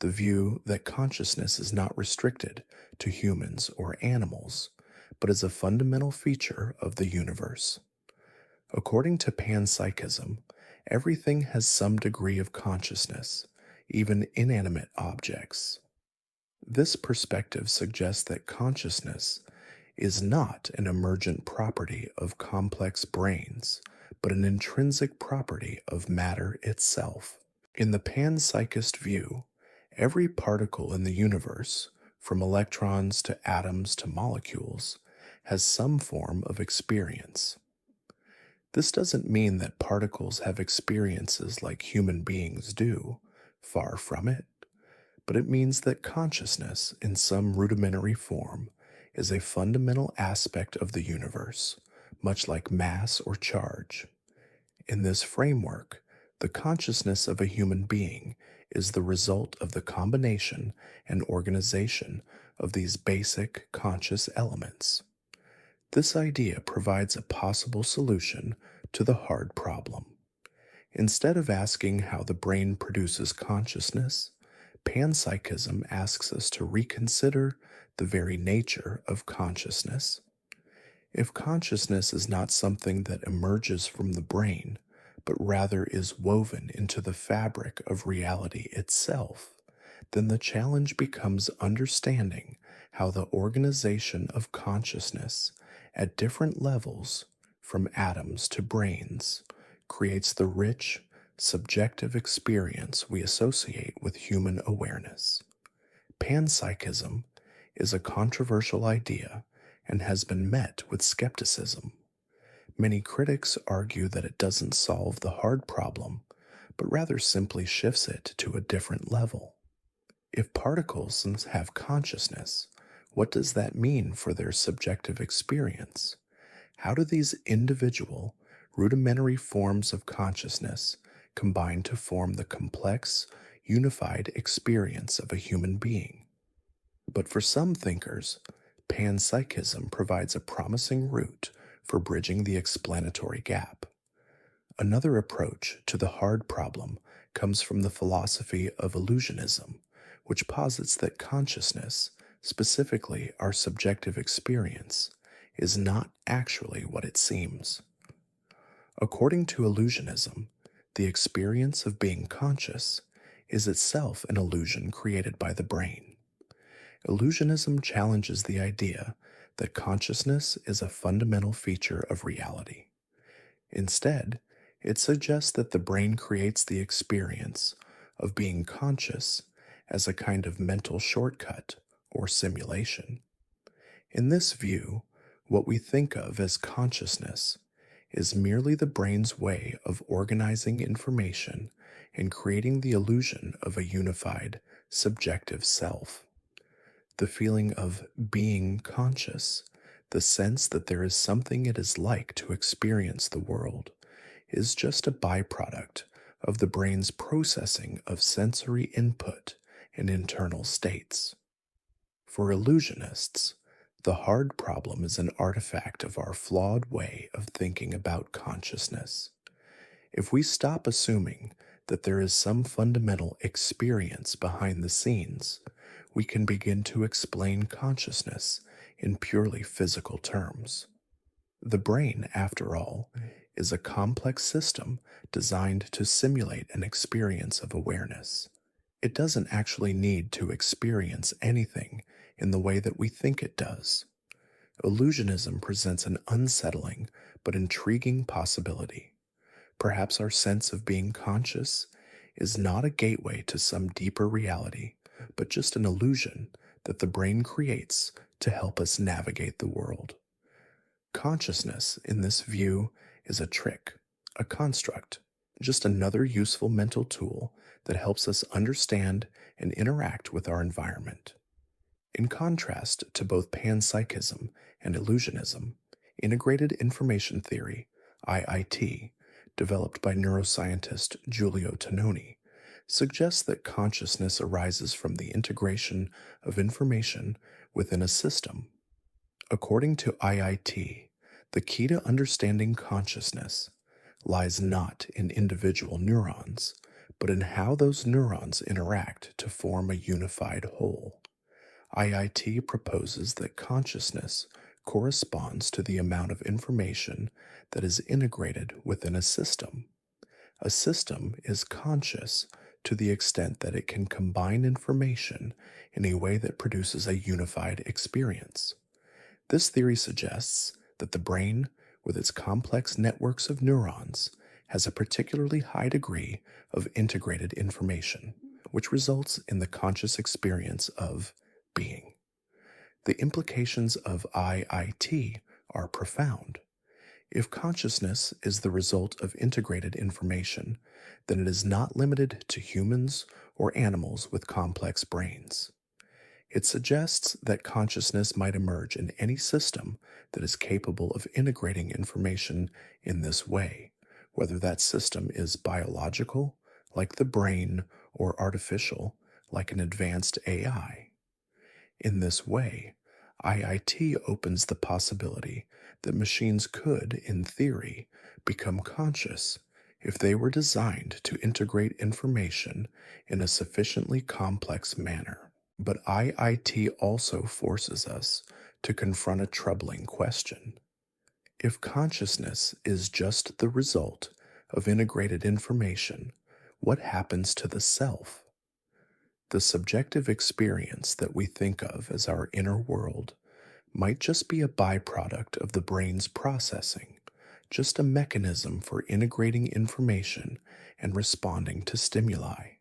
the view that consciousness is not restricted to humans or animals, but is a fundamental feature of the universe. According to panpsychism, everything has some degree of consciousness, even inanimate objects. This perspective suggests that consciousness is not an emergent property of complex brains, but an intrinsic property of matter itself. In the panpsychist view, every particle in the universe, from electrons to atoms to molecules, has some form of experience. This doesn't mean that particles have experiences like human beings do, far from it, but it means that consciousness, in some rudimentary form, is a fundamental aspect of the universe, much like mass or charge. In this framework, the consciousness of a human being is the result of the combination and organization of these basic conscious elements. This idea provides a possible solution to the hard problem. Instead of asking how the brain produces consciousness, panpsychism asks us to reconsider the very nature of consciousness. If consciousness is not something that emerges from the brain, but rather is woven into the fabric of reality itself, then the challenge becomes understanding how the organization of consciousness at different levels, from atoms to brains, creates the rich, subjective experience we associate with human awareness. Panpsychism is a controversial idea and has been met with skepticism. Many critics argue that it doesn't solve the hard problem, but rather simply shifts it to a different level. If particles have consciousness, what does that mean for their subjective experience? How do these individual, rudimentary forms of consciousness combine to form the complex, unified experience of a human being? But for some thinkers, panpsychism provides a promising route for bridging the explanatory gap. Another approach to the hard problem comes from the philosophy of illusionism, which posits that consciousness, specifically our subjective experience, is not actually what it seems. According to illusionism, the experience of being conscious is itself an illusion created by the brain. Illusionism challenges the idea that consciousness is a fundamental feature of reality. Instead, it suggests that the brain creates the experience of being conscious as a kind of mental shortcut or simulation. In this view, what we think of as consciousness is merely the brain's way of organizing information and creating the illusion of a unified, subjective self. The feeling of being conscious, the sense that there is something it is like to experience the world, is just a byproduct of the brain's processing of sensory input and internal states. For illusionists, the hard problem is an artifact of our flawed way of thinking about consciousness. If we stop assuming that there is some fundamental experience behind the scenes, we can begin to explain consciousness in purely physical terms. The brain, after all, is a complex system designed to simulate an experience of awareness. It doesn't actually need to experience anything in the way that we think it does. Illusionism presents an unsettling but intriguing possibility. Perhaps our sense of being conscious is not a gateway to some deeper reality, but just an illusion that the brain creates to help us navigate the world. Consciousness, in this view, is a trick, a construct, just another useful mental tool that helps us understand and interact with our environment. In contrast to both panpsychism and illusionism, integrated information theory, IIT, developed by neuroscientist Giulio Tononi, suggests that consciousness arises from the integration of information within a system. According to IIT, the key to understanding consciousness lies not in individual neurons, but in how those neurons interact to form a unified whole. IIT proposes that consciousness corresponds to the amount of information that is integrated within a system. A system is conscious to the extent that it can combine information in a way that produces a unified experience. This theory suggests that the brain, with its complex networks of neurons, has a particularly high degree of integrated information, which results in the conscious experience of being. The implications of IIT are profound. If consciousness is the result of integrated information, then it is not limited to humans or animals with complex brains. It suggests that consciousness might emerge in any system that is capable of integrating information in this way, whether that system is biological, like the brain, or artificial, like an advanced AI. In this way, IIT opens the possibility that machines could, in theory, become conscious if they were designed to integrate information in a sufficiently complex manner. But IIT also forces us to confront a troubling question. If consciousness is just the result of integrated information, what happens to the self? The subjective experience that we think of as our inner world might just be a byproduct of the brain's processing, just a mechanism for integrating information and responding to stimuli.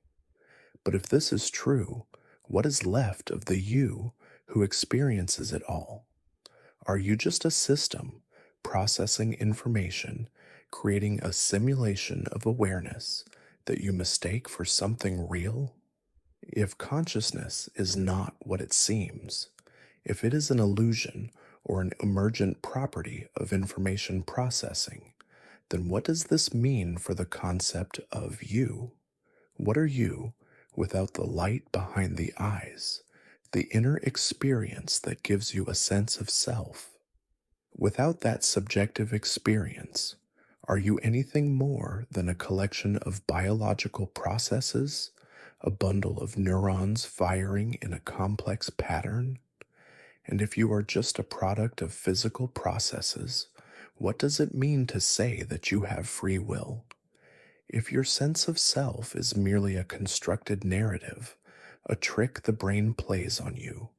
But if this is true, what is left of the you who experiences it all? Are you just a system processing information, creating a simulation of awareness that you mistake for something real? If consciousness is not what it seems, if it is an illusion or an emergent property of information processing, then what does this mean for the concept of you? What are you without the light behind the eyes, the inner experience that gives you a sense of self? Without that subjective experience, are you anything more than a collection of biological processes, a bundle of neurons firing in a complex pattern? And if you are just a product of physical processes, what does it mean to say that you have free will? If your sense of self is merely a constructed narrative, a trick the brain plays on you,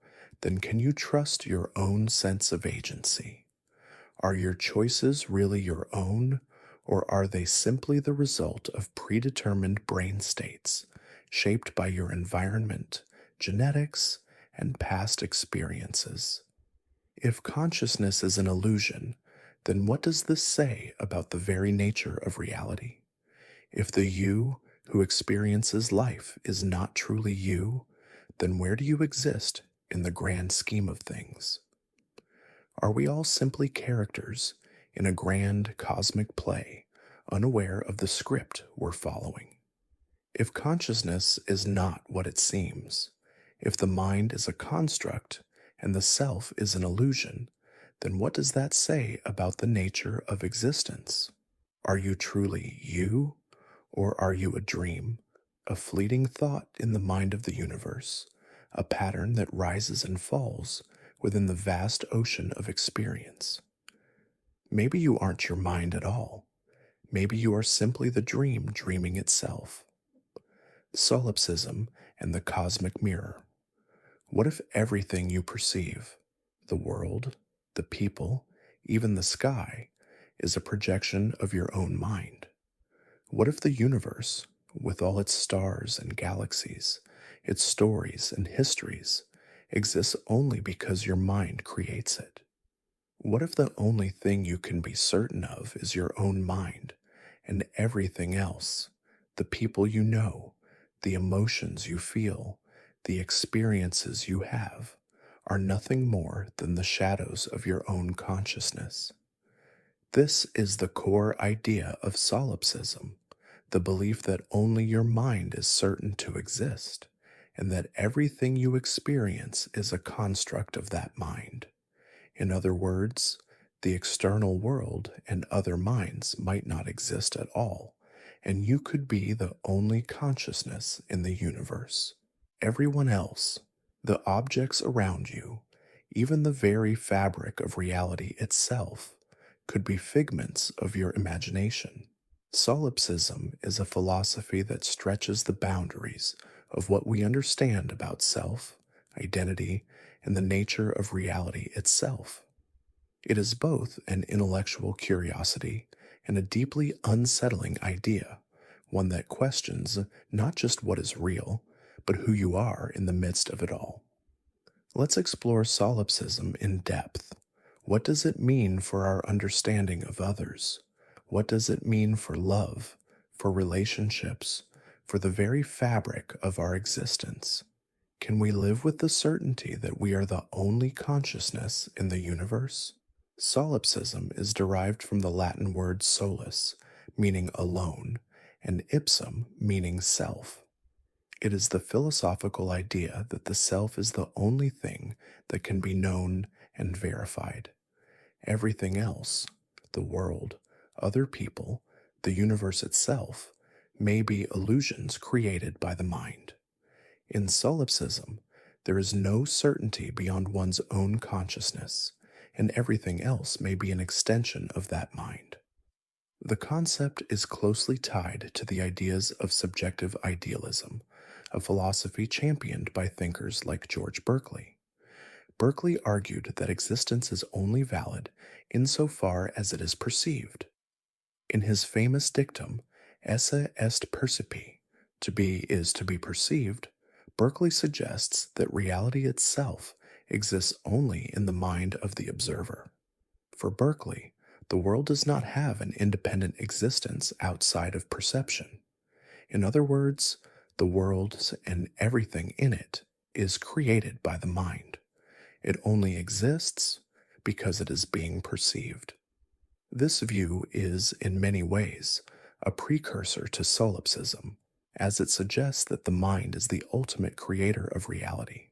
then can you trust your own sense of agency? Are your choices really your own, or are they simply the result of predetermined brain states, shaped by your environment, genetics, and past experiences? If consciousness is an illusion, then what does this say about the very nature of reality? If the you who experiences life is not truly you, then where do you exist in the grand scheme of things? Are we all simply characters in a grand cosmic play, unaware of the script we're following? If consciousness is not what it seems, if the mind is a construct and the self is an illusion, then what does that say about the nature of existence? Are you truly you, or are you a dream, a fleeting thought in the mind of the universe, a pattern that rises and falls within the vast ocean of experience? Maybe you aren't your mind at all. Maybe you are simply the dream dreaming itself. Solipsism and the cosmic mirror. What if everything you perceive, the world, the people, even the sky, is a projection of your own mind? What if the universe, with all its stars and galaxies, its stories and histories, exists only because your mind creates it? What if the only thing you can be certain of is your own mind, and everything else, the people you know, the emotions you feel, the experiences you have, are nothing more than the shadows of your own consciousness? This is the core idea of solipsism, the belief that only your mind is certain to exist, and that everything you experience is a construct of that mind. In other words, the external world and other minds might not exist at all, and you could be the only consciousness in the universe. Everyone else, the objects around you, Even the very fabric of reality itself could be figments of your imagination. Solipsism is a philosophy that stretches the boundaries of what we understand about self, identity, and the nature of reality itself. It is both an intellectual curiosity and a deeply unsettling idea, one that questions not just what is real, but who you are in the midst of it all. Let's explore solipsism in depth. What does it mean for our understanding of others? What does it mean for love, for relationships, for the very fabric of our existence? Can we live with the certainty that we are the only consciousness in the universe? Solipsism is derived from the Latin word solus, meaning alone, and ipsum, meaning self. It is the philosophical idea that the self is the only thing that can be known and verified. Everything else, the world, other people, the universe itself, may be illusions created by the mind. In solipsism, there is no certainty beyond one's own consciousness, and everything else may be an extension of that mind. The concept is closely tied to the ideas of subjective idealism, a philosophy championed by thinkers like George Berkeley. Berkeley argued that existence is only valid insofar as it is perceived. In his famous dictum, esse est percipi, to be is to be perceived, Berkeley suggests that reality itself exists only in the mind of the observer. For Berkeley, the world does not have an independent existence outside of perception. In other words, the world and everything in it is created by the mind. It only exists because it is being perceived. This view is, in many ways, a precursor to solipsism, as it suggests that the mind is the ultimate creator of reality.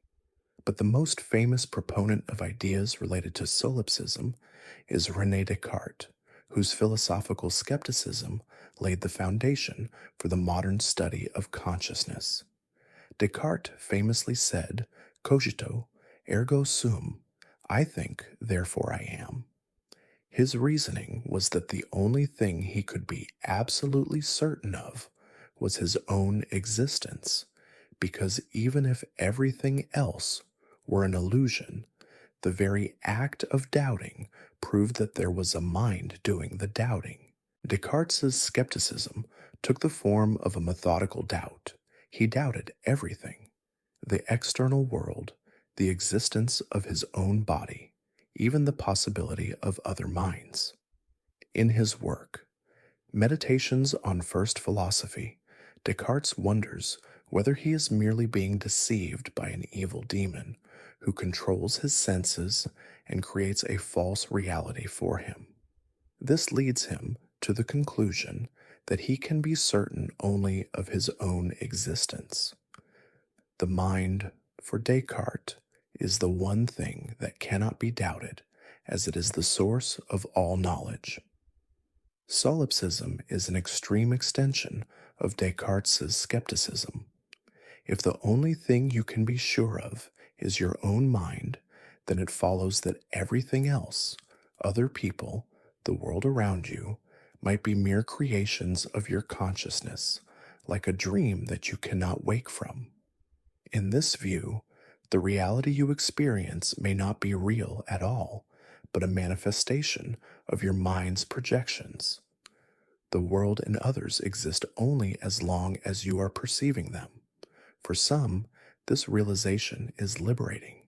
But the most famous proponent of ideas related to solipsism is René Descartes, whose philosophical skepticism laid the foundation for the modern study of consciousness. Descartes famously said, "Cogito, ergo sum," I think, therefore I am. His reasoning was that the only thing he could be absolutely certain of was his own existence, because even if everything else were an illusion, the very act of doubting proved that there was a mind doing the doubting. Descartes' skepticism took the form of a methodical doubt. He doubted everything: the external world, the existence of his own body, even the possibility of other minds. In his work, Meditations on First Philosophy, Descartes wonders whether he is merely being deceived by an evil demon who controls his senses and creates a false reality for him. This leads him to the conclusion that he can be certain only of his own existence. The mind, for Descartes, is the one thing that cannot be doubted, as it is the source of all knowledge. Solipsism is an extreme extension of Descartes' skepticism. If the only thing you can be sure of is your own mind, then it follows that everything else, other people, the world around you, might be mere creations of your consciousness, like a dream that you cannot wake from. In this view, the reality you experience may not be real at all, but a manifestation of your mind's projections. The world and others exist only as long as you are perceiving them. For some, this realization is liberating.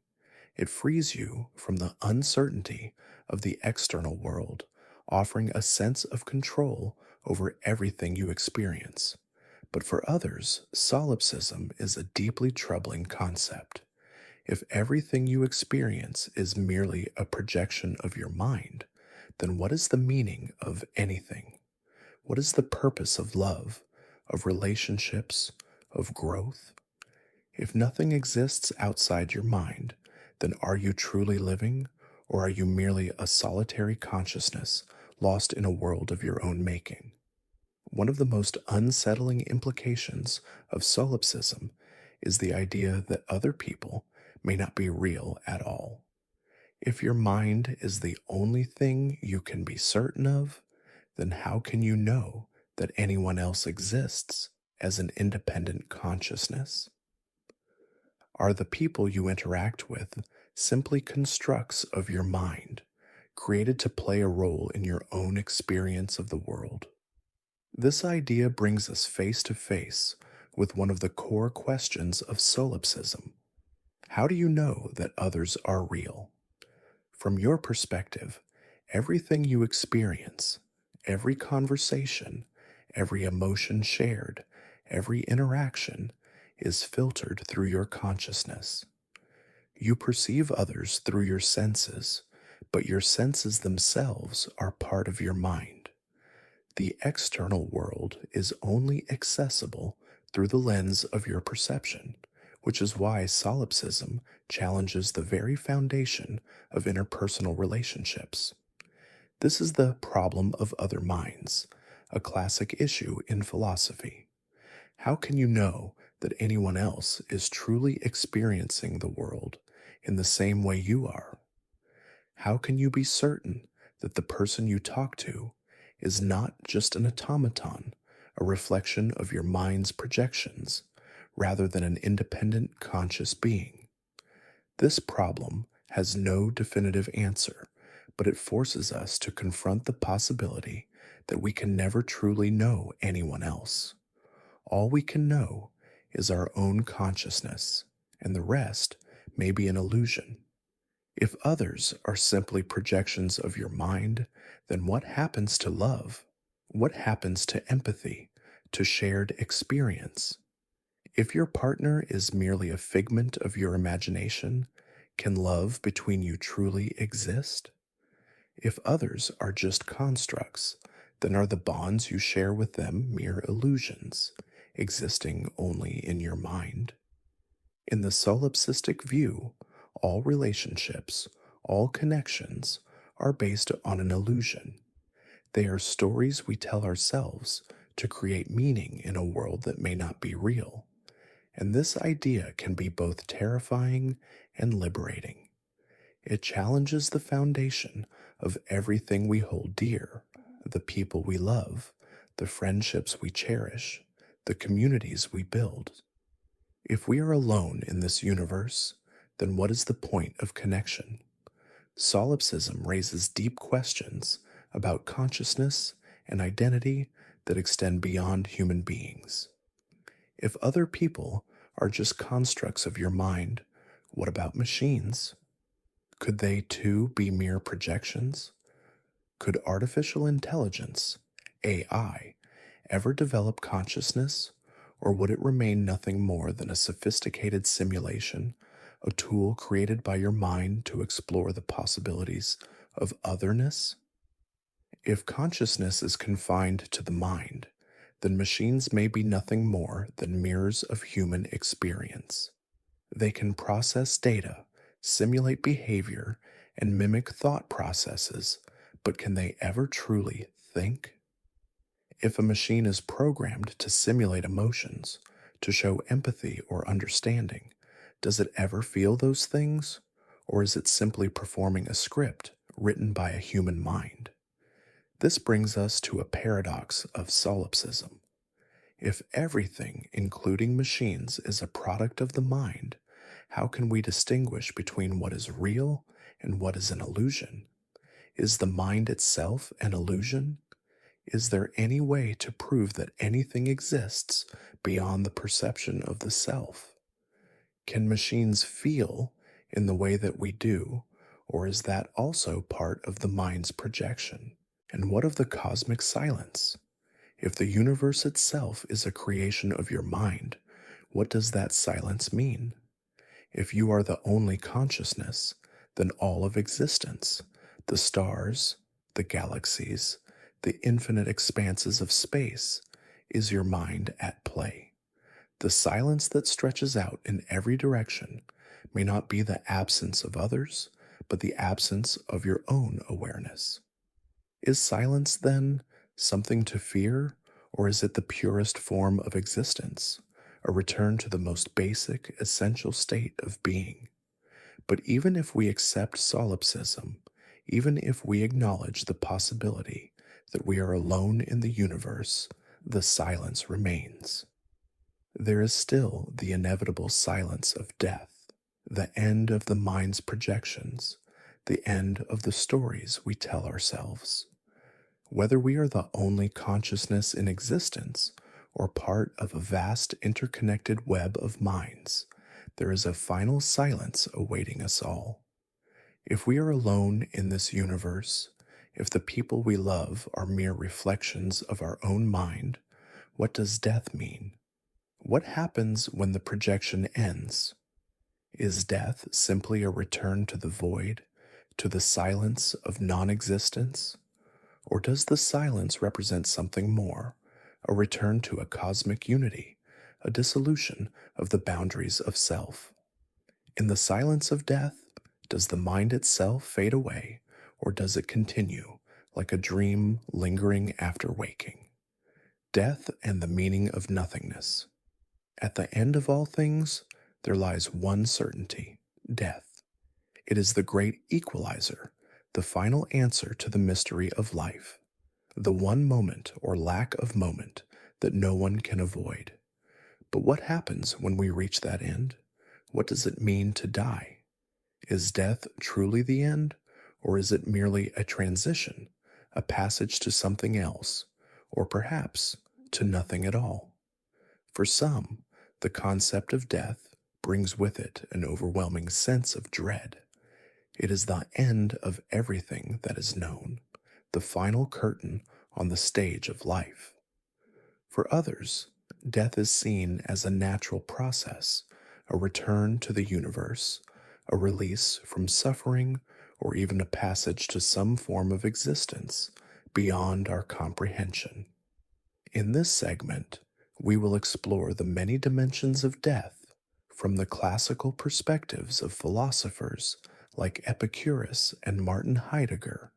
It frees you from the uncertainty of the external world, offering a sense of control over everything you experience. But for others, solipsism is a deeply troubling concept. If everything you experience is merely a projection of your mind, then what is the meaning of anything? What is the purpose of love, of relationships, of growth? If nothing exists outside your mind, then are you truly living, or are you merely a solitary consciousness lost in a world of your own making? One of the most unsettling implications of solipsism is the idea that other people may not be real at all. If your mind is the only thing you can be certain of, then how can you know that anyone else exists as an independent consciousness? Are the people you interact with simply constructs of your mind, created to play a role in your own experience of the world? This idea brings us face to face with one of the core questions of solipsism. How do you know that others are real? From your perspective, everything you experience, every conversation, every emotion shared, every interaction is filtered through your consciousness. You perceive others through your senses, but your senses themselves are part of your mind. The external world is only accessible through the lens of your perception, which is why solipsism challenges the very foundation of interpersonal relationships. This is the problem of other minds, a classic issue in philosophy. How can you know that anyone else is truly experiencing the world in the same way you are? How can you be certain that the person you talk to is not just an automaton, a reflection of your mind's projections, rather than an independent conscious being? This problem has no definitive answer, but it forces us to confront the possibility that we can never truly know anyone else. All we can know is our own consciousness, and the rest may be an illusion. If others are simply projections of your mind, then what happens to love? What happens to empathy, to shared experience? If your partner is merely a figment of your imagination, can love between you truly exist? If others are just constructs, then are the bonds you share with them mere illusions, existing only in your mind? In the solipsistic view, all relationships, all connections are based on an illusion. They are stories we tell ourselves to create meaning in a world that may not be real. And this idea can be both terrifying and liberating. It challenges the foundation of everything we hold dear, the people we love, the friendships we cherish, the communities we build. If we are alone in this universe, then what is the point of connection? Solipsism raises deep questions about consciousness and identity that extend beyond human beings. If other people are just constructs of your mind, what about machines? Could they too be mere projections? Could artificial intelligence, AI, ever develop consciousness, or would it remain nothing more than a sophisticated simulation, a tool created by your mind to explore the possibilities of otherness? If consciousness is confined to the mind, then machines may be nothing more than mirrors of human experience. They can process data, simulate behavior, and mimic thought processes, but can they ever truly think? If a machine is programmed to simulate emotions, to show empathy or understanding, does it ever feel those things? Or is it simply performing a script written by a human mind? This brings us to a paradox of solipsism. If everything, including machines, is a product of the mind, how can we distinguish between what is real and what is an illusion? Is the mind itself an illusion? Is there any way to prove that anything exists beyond the perception of the self? Can machines feel in the way that we do, or is that also part of the mind's projection? And what of the cosmic silence? If the universe itself is a creation of your mind, what does that silence mean? If you are the only consciousness, then all of existence, the stars, the galaxies, the infinite expanses of space, is your mind at play. The silence that stretches out in every direction may not be the absence of others, but the absence of your own awareness. Is silence, then, something to fear, or is it the purest form of existence, a return to the most basic, essential state of being? But even if we accept solipsism, even if we acknowledge the possibility that we are alone in the universe, the silence remains. There is still the inevitable silence of death, the end of the mind's projections, the end of the stories we tell ourselves. Whether we are the only consciousness in existence or part of a vast interconnected web of minds, there is a final silence awaiting us all. If we are alone in this universe, if the people we love are mere reflections of our own mind, what does death mean? What happens when the projection ends? Is death simply a return to the void, to the silence of non existence? Or does the silence represent something more, a return to a cosmic unity, a dissolution of the boundaries of self? In the silence of death, does the mind itself fade away, or does it continue, like a dream lingering after waking? Death and the meaning of nothingness. At the end of all things, there lies one certainty: death. It is the great equalizer, the final answer to the mystery of life, the one moment or lack of moment that no one can avoid. But what happens when we reach that end? What does it mean to die? Is death truly the end, or is it merely a transition, a passage to something else, or perhaps to nothing at all? For some, the concept of death brings with it an overwhelming sense of dread. It is the end of everything that is known, the final curtain on the stage of life. For others, death is seen as a natural process, a return to the universe, a release from suffering, or even a passage to some form of existence beyond our comprehension. In this segment, we will explore the many dimensions of death from the classical perspectives of philosophers like Epicurus and Martin Heidegger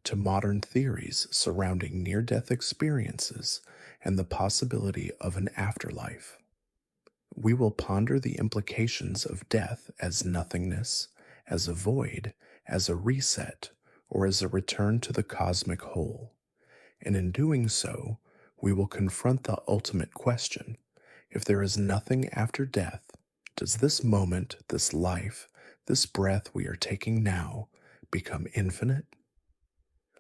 to modern theories surrounding near-death experiences and the possibility of an afterlife. We will ponder the implications of death as nothingness, as a void, as a reset, or as a return to the cosmic whole. And in doing so, we will confront the ultimate question: if there is nothing after death, does this moment, this life, this breath we are taking now become infinite?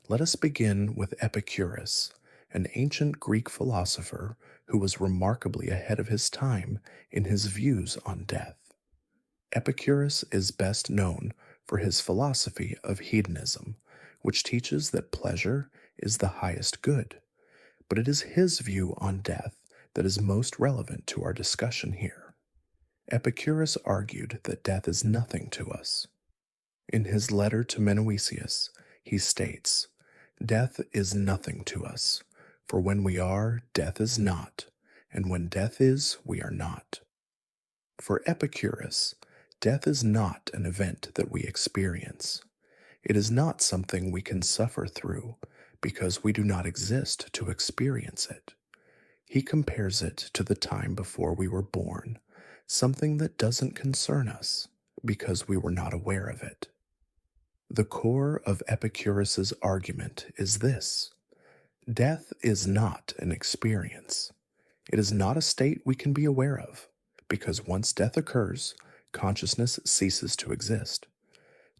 Let us begin with Epicurus, an ancient Greek philosopher who was remarkably ahead of his time in his views on death. Epicurus is best known for his philosophy of hedonism, which teaches that pleasure is the highest good, but it is his view on death that is most relevant to our discussion here. Epicurus argued that death is nothing to us. In his letter to Menoetius, he states, "Death is nothing to us, for when we are, death is not, and when death is, we are not." For Epicurus, death is not an event that we experience. It is not something we can suffer through because we do not exist to experience it. He compares it to the time before we were born, something that doesn't concern us because we were not aware of it. The core of Epicurus's argument is this: death is not an experience. It is not a state we can be aware of, because once death occurs, consciousness ceases to exist.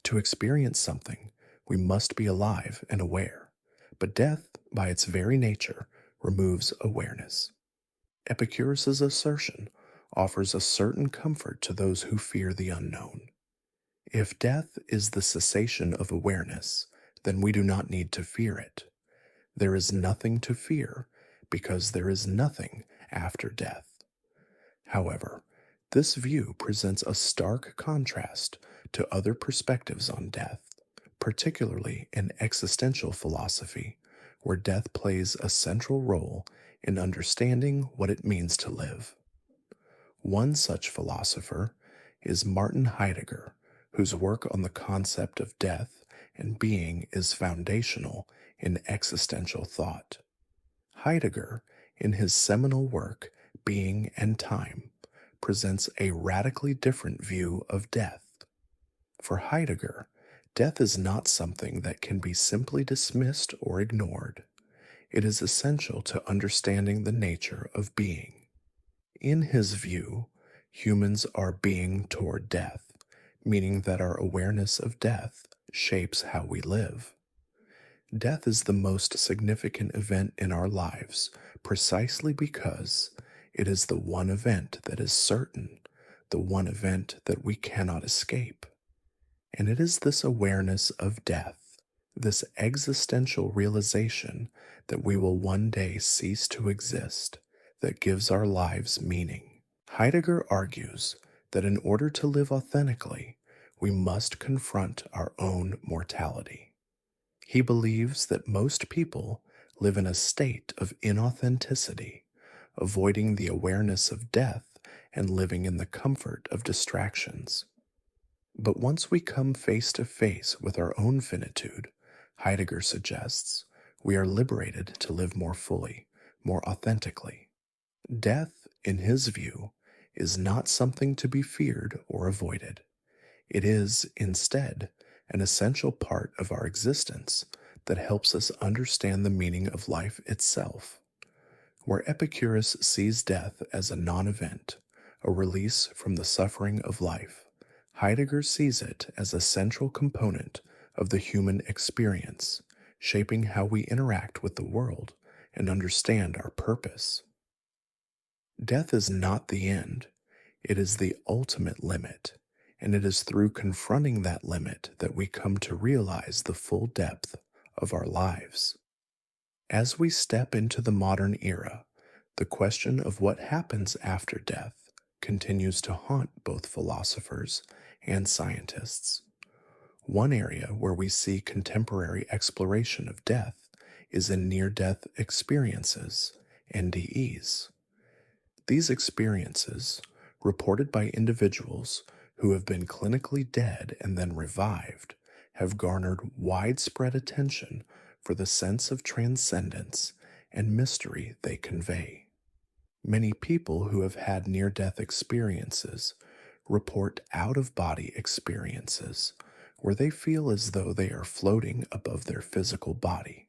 To experience something, we must be alive and aware, but death, by its very nature, removes awareness. Epicurus's assertion offers a certain comfort to those who fear the unknown. If death is the cessation of awareness, then we do not need to fear it. There is nothing to fear because there is nothing after death. However, this view presents a stark contrast to other perspectives on death, particularly in existential philosophy, where death plays a central role in understanding what it means to live. One such philosopher is Martin Heidegger, whose work on the concept of death and being is foundational in existential thought. Heidegger, in his seminal work, Being and Time, presents a radically different view of death. For Heidegger, death is not something that can be simply dismissed or ignored. It is essential to understanding the nature of being. In his view, humans are being toward death, meaning that our awareness of death shapes how we live. Death is the most significant event in our lives precisely because it is the one event that is certain, the one event that we cannot escape. And it is this awareness of death, this existential realization that we will one day cease to exist, that gives our lives meaning. Heidegger argues that in order to live authentically, we must confront our own mortality. He believes that most people live in a state of inauthenticity, avoiding the awareness of death and living in the comfort of distractions. But once we come face to face with our own finitude, Heidegger suggests, we are liberated to live more fully, more authentically. Death, in his view, is not something to be feared or avoided. It is, instead, an essential part of our existence that helps us understand the meaning of life itself. Where Epicurus sees death as a non-event, a release from the suffering of life, Heidegger sees it as a central component of the human experience, shaping how we interact with the world and understand our purpose. Death is not the end, it is the ultimate limit, and it is through confronting that limit that we come to realize the full depth of our lives. As we step into the modern era, the question of what happens after death continues to haunt both philosophers and scientists. One area where we see contemporary exploration of death is in near-death experiences, NDEs. These experiences, reported by individuals who have been clinically dead and then revived, have garnered widespread attention for the sense of transcendence and mystery they convey. Many people who have had near-death experiences report out-of-body experiences where they feel as though they are floating above their physical body.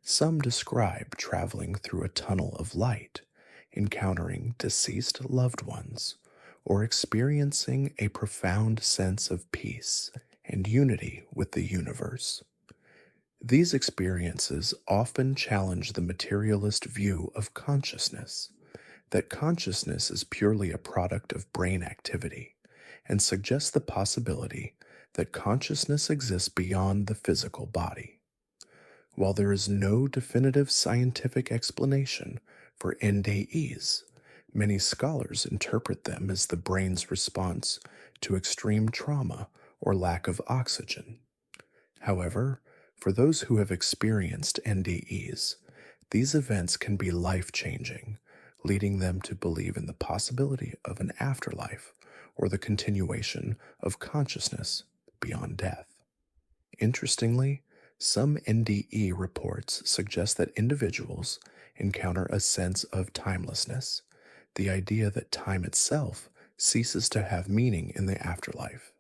Some describe traveling through a tunnel of light, encountering deceased loved ones, or experiencing a profound sense of peace and unity with the universe. These experiences often challenge the materialist view of consciousness, that consciousness is purely a product of brain activity, and suggest the possibility that consciousness exists beyond the physical body. While there is no definitive scientific explanation for NDEs, many scholars interpret them as the brain's response to extreme trauma or lack of oxygen. However, for those who have experienced NDEs, these events can be life-changing, leading them to believe in the possibility of an afterlife or the continuation of consciousness beyond death. Interestingly, some NDE reports suggest that individuals encounter a sense of timelessness, the idea that time itself ceases to have meaning in the afterlife.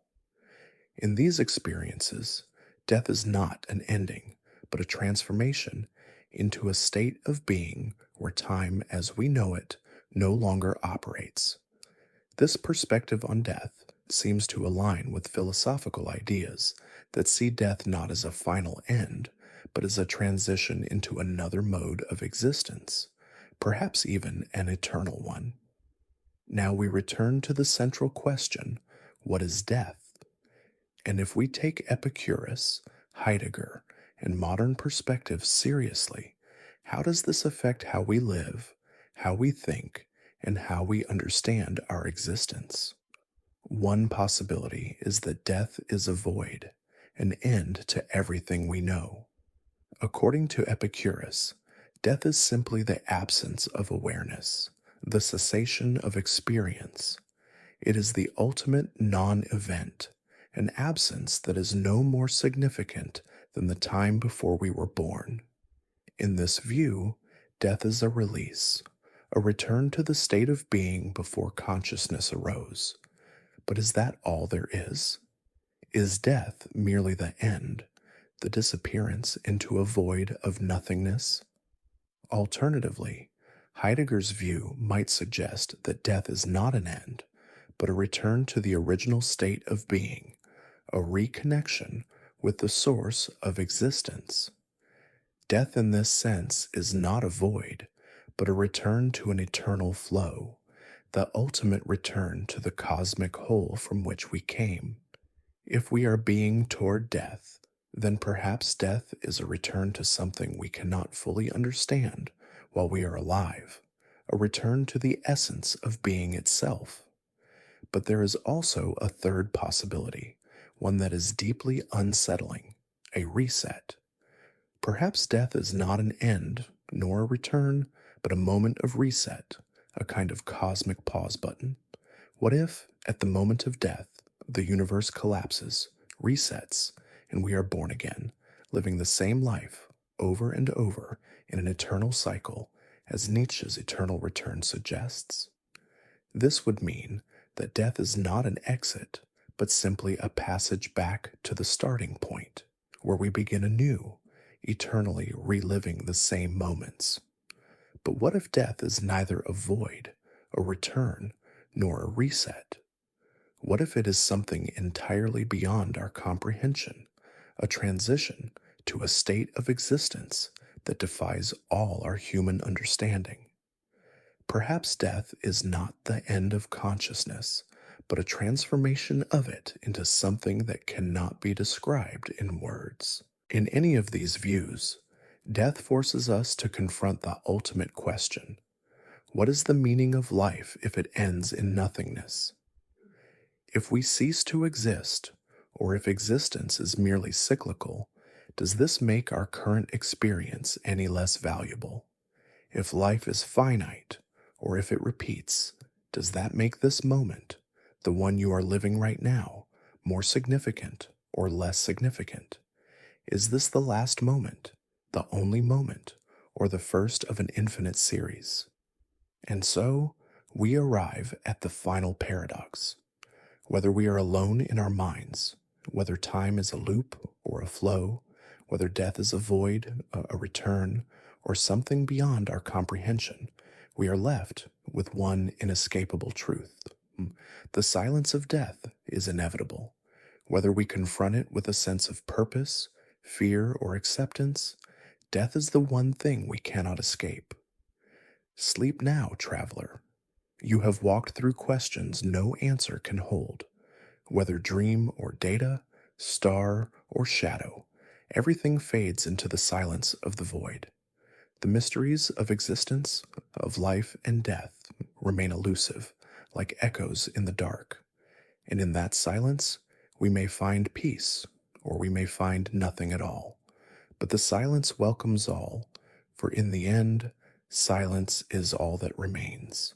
In these experiences, death is not an ending, but a transformation into a state of being where time as we know it no longer operates. This perspective on death seems to align with philosophical ideas that see death not as a final end, but as a transition into another mode of existence, perhaps even an eternal one. Now we return to the central question, what is death? And if we take Epicurus, Heidegger, and modern perspectives seriously, how does this affect how we live, how we think, and how we understand our existence? One possibility is that death is a void, an end to everything we know. According to Epicurus, death is simply the absence of awareness, the cessation of experience. It is the ultimate non-event, an absence that is no more significant than the time before we were born. In this view, death is a release, a return to the state of being before consciousness arose. But is that all there is? Is death merely the end, the disappearance into a void of nothingness? Alternatively, Heidegger's view might suggest that death is not an end, but a return to the original state of being, a reconnection with the source of existence. Death in this sense is not a void, but a return to an eternal flow, the ultimate return to the cosmic whole from which we came. If we are being toward death, then perhaps death is a return to something we cannot fully understand while we are alive, a return to the essence of being itself. But there is also a third possibility, one that is deeply unsettling, a reset. Perhaps death is not an end nor a return, but a moment of reset, a kind of cosmic pause button. What if, at the moment of death, the universe collapses, resets, and we are born again, living the same life over and over in an eternal cycle, as Nietzsche's eternal return suggests? This would mean that death is not an exit, but simply a passage back to the starting point, where we begin anew, eternally reliving the same moments. But what if death is neither a void, a return, nor a reset? What if it is something entirely beyond our comprehension, a transition to a state of existence that defies all our human understanding? Perhaps death is not the end of consciousness, but a transformation of it into something that cannot be described in words. In any of these views, death forces us to confront the ultimate question: what is the meaning of life if it ends in nothingness? If we cease to exist, or if existence is merely cyclical, does this make our current experience any less valuable? If life is finite, or if it repeats, does that make this moment, the one you are living right now, more significant or less significant? Is this the last moment, the only moment, or the first of an infinite series? And so, we arrive at the final paradox. Whether we are alone in our minds, whether time is a loop or a flow, whether death is a void, a return, or something beyond our comprehension, we are left with one inescapable truth. The silence of death is inevitable. Whether we confront it with a sense of purpose, fear, or acceptance, death is the one thing we cannot escape. Sleep now, traveler. You have walked through questions no answer can hold. Whether dream or data, star or shadow, everything fades into the silence of the void. The mysteries of existence, of life and death, remain elusive, like echoes in the dark. And in that silence, we may find peace, or we may find nothing at all. But the silence welcomes all, for in the end, silence is all that remains.